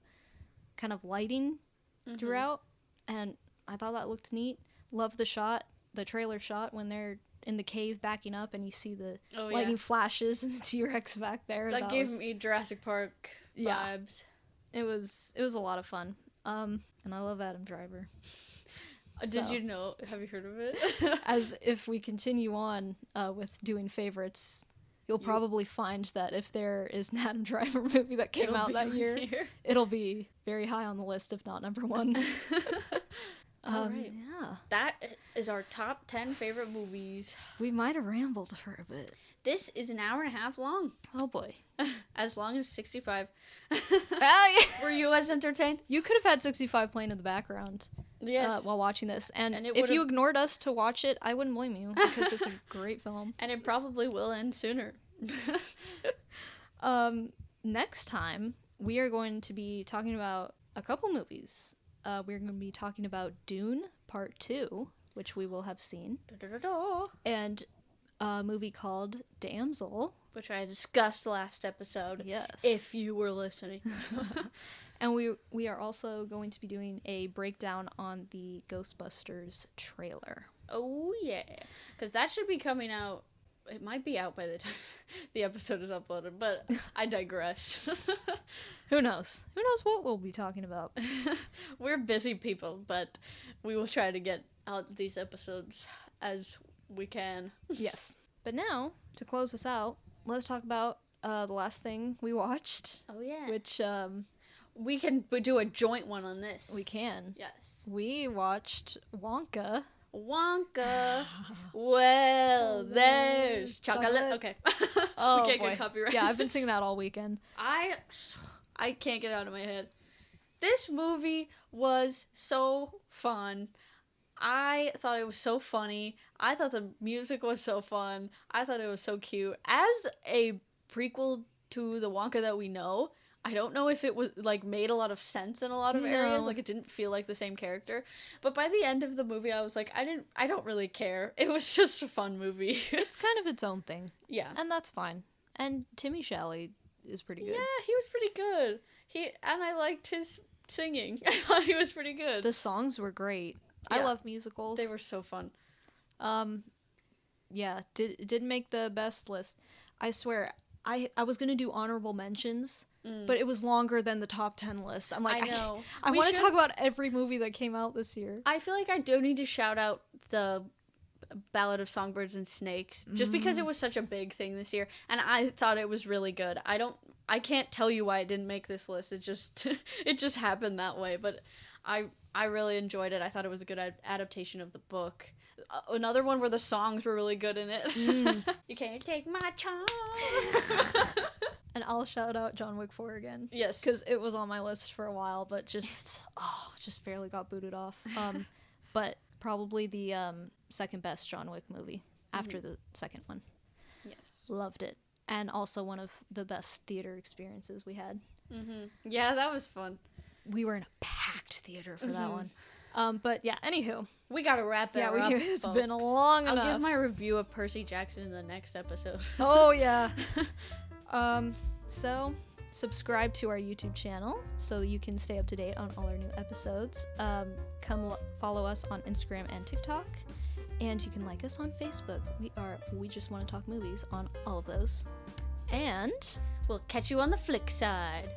kind of lighting throughout, and I thought that looked neat. Love the trailer shot when they're in the cave backing up and you see the lightning flashes and the T-Rex back there. That gave me Jurassic Park vibes. It was a lot of fun. And I love Adam Driver. Did you know? Have you heard of it? As if we continue on with doing favorites, you'll probably find that if there is an Adam Driver movie that came out that year, it'll be very high on the list, if not number one. All right. Yeah. That is our top 10 favorite movies. We might have rambled for a bit. This is an hour and a half long. Oh boy. As long as 65. Yeah. Were you as entertained? You could have had 65 playing in the background. Yes. While watching this. And if you ignored us to watch it, I wouldn't blame you, because it's a great film. And it probably will end sooner. Next time, we are going to be talking about a couple movies. We're going to be talking about Dune Part 2, which we will have seen. And a movie called Damsel, which I discussed last episode. Yes. If you were listening. And we are also going to be doing a breakdown on the Ghostbusters trailer. Oh, yeah. Because that should be coming out. It might be out by the time the episode is uploaded, but I digress. Who knows? Who knows what we'll be talking about? We're busy people, but we will try to get out these episodes as we can. Yes. But now, to close us out, let's talk about the last thing we watched. Oh, yeah. Which, we can do a joint one on this. We can. Yes. We watched Wonka. Well, there's chocolate. Okay. Oh, we can't boy. get copyright. Yeah, I've been singing that all weekend. I can't get it out of my head. This movie was so fun. I thought it was so funny. I thought the music was so fun. I thought it was so cute. As a prequel to the Wonka that we know, I don't know if it was like made a lot of sense in a lot of areas. Like, it didn't feel like the same character. But by the end of the movie, I was like, I don't really care. It was just a fun movie. It's kind of its own thing. Yeah. And that's fine. And Timmy Shalley is pretty good. Yeah, he was pretty good. And I liked his singing. I thought he was pretty good. The songs were great. Yeah. I love musicals. They were so fun. Yeah, didn't make the best list. I swear, I was gonna do honorable mentions, but it was longer than the top 10 list. I'm like, I know. I want to talk about every movie that came out this year. I feel like I do need to shout out the Ballad of Songbirds and Snakes, just because it was such a big thing this year, and I thought it was really good. I can't tell you why it didn't make this list. It just happened that way, but I really enjoyed it. I thought it was a good adaptation of the book. Another one where the songs were really good in it. You can't take my charm. And I'll shout out John Wick 4 again. Yes. Because it was on my list for a while, but just barely got booted off. But probably the second best John Wick movie after the second one. Yes. Loved it. And also one of the best theater experiences we had. Yeah, that was fun. We were in a packed theater for that one. But yeah, anywho. We gotta wrap it up. It's been long enough. I'll give my review of Percy Jackson in the next episode. Oh, yeah. So subscribe to our YouTube channel so you can stay up to date on all our new episodes. Come follow us on Instagram and TikTok. And you can like us on Facebook. We Just Want to Talk Movies on all of those. And we'll catch you on the flick side.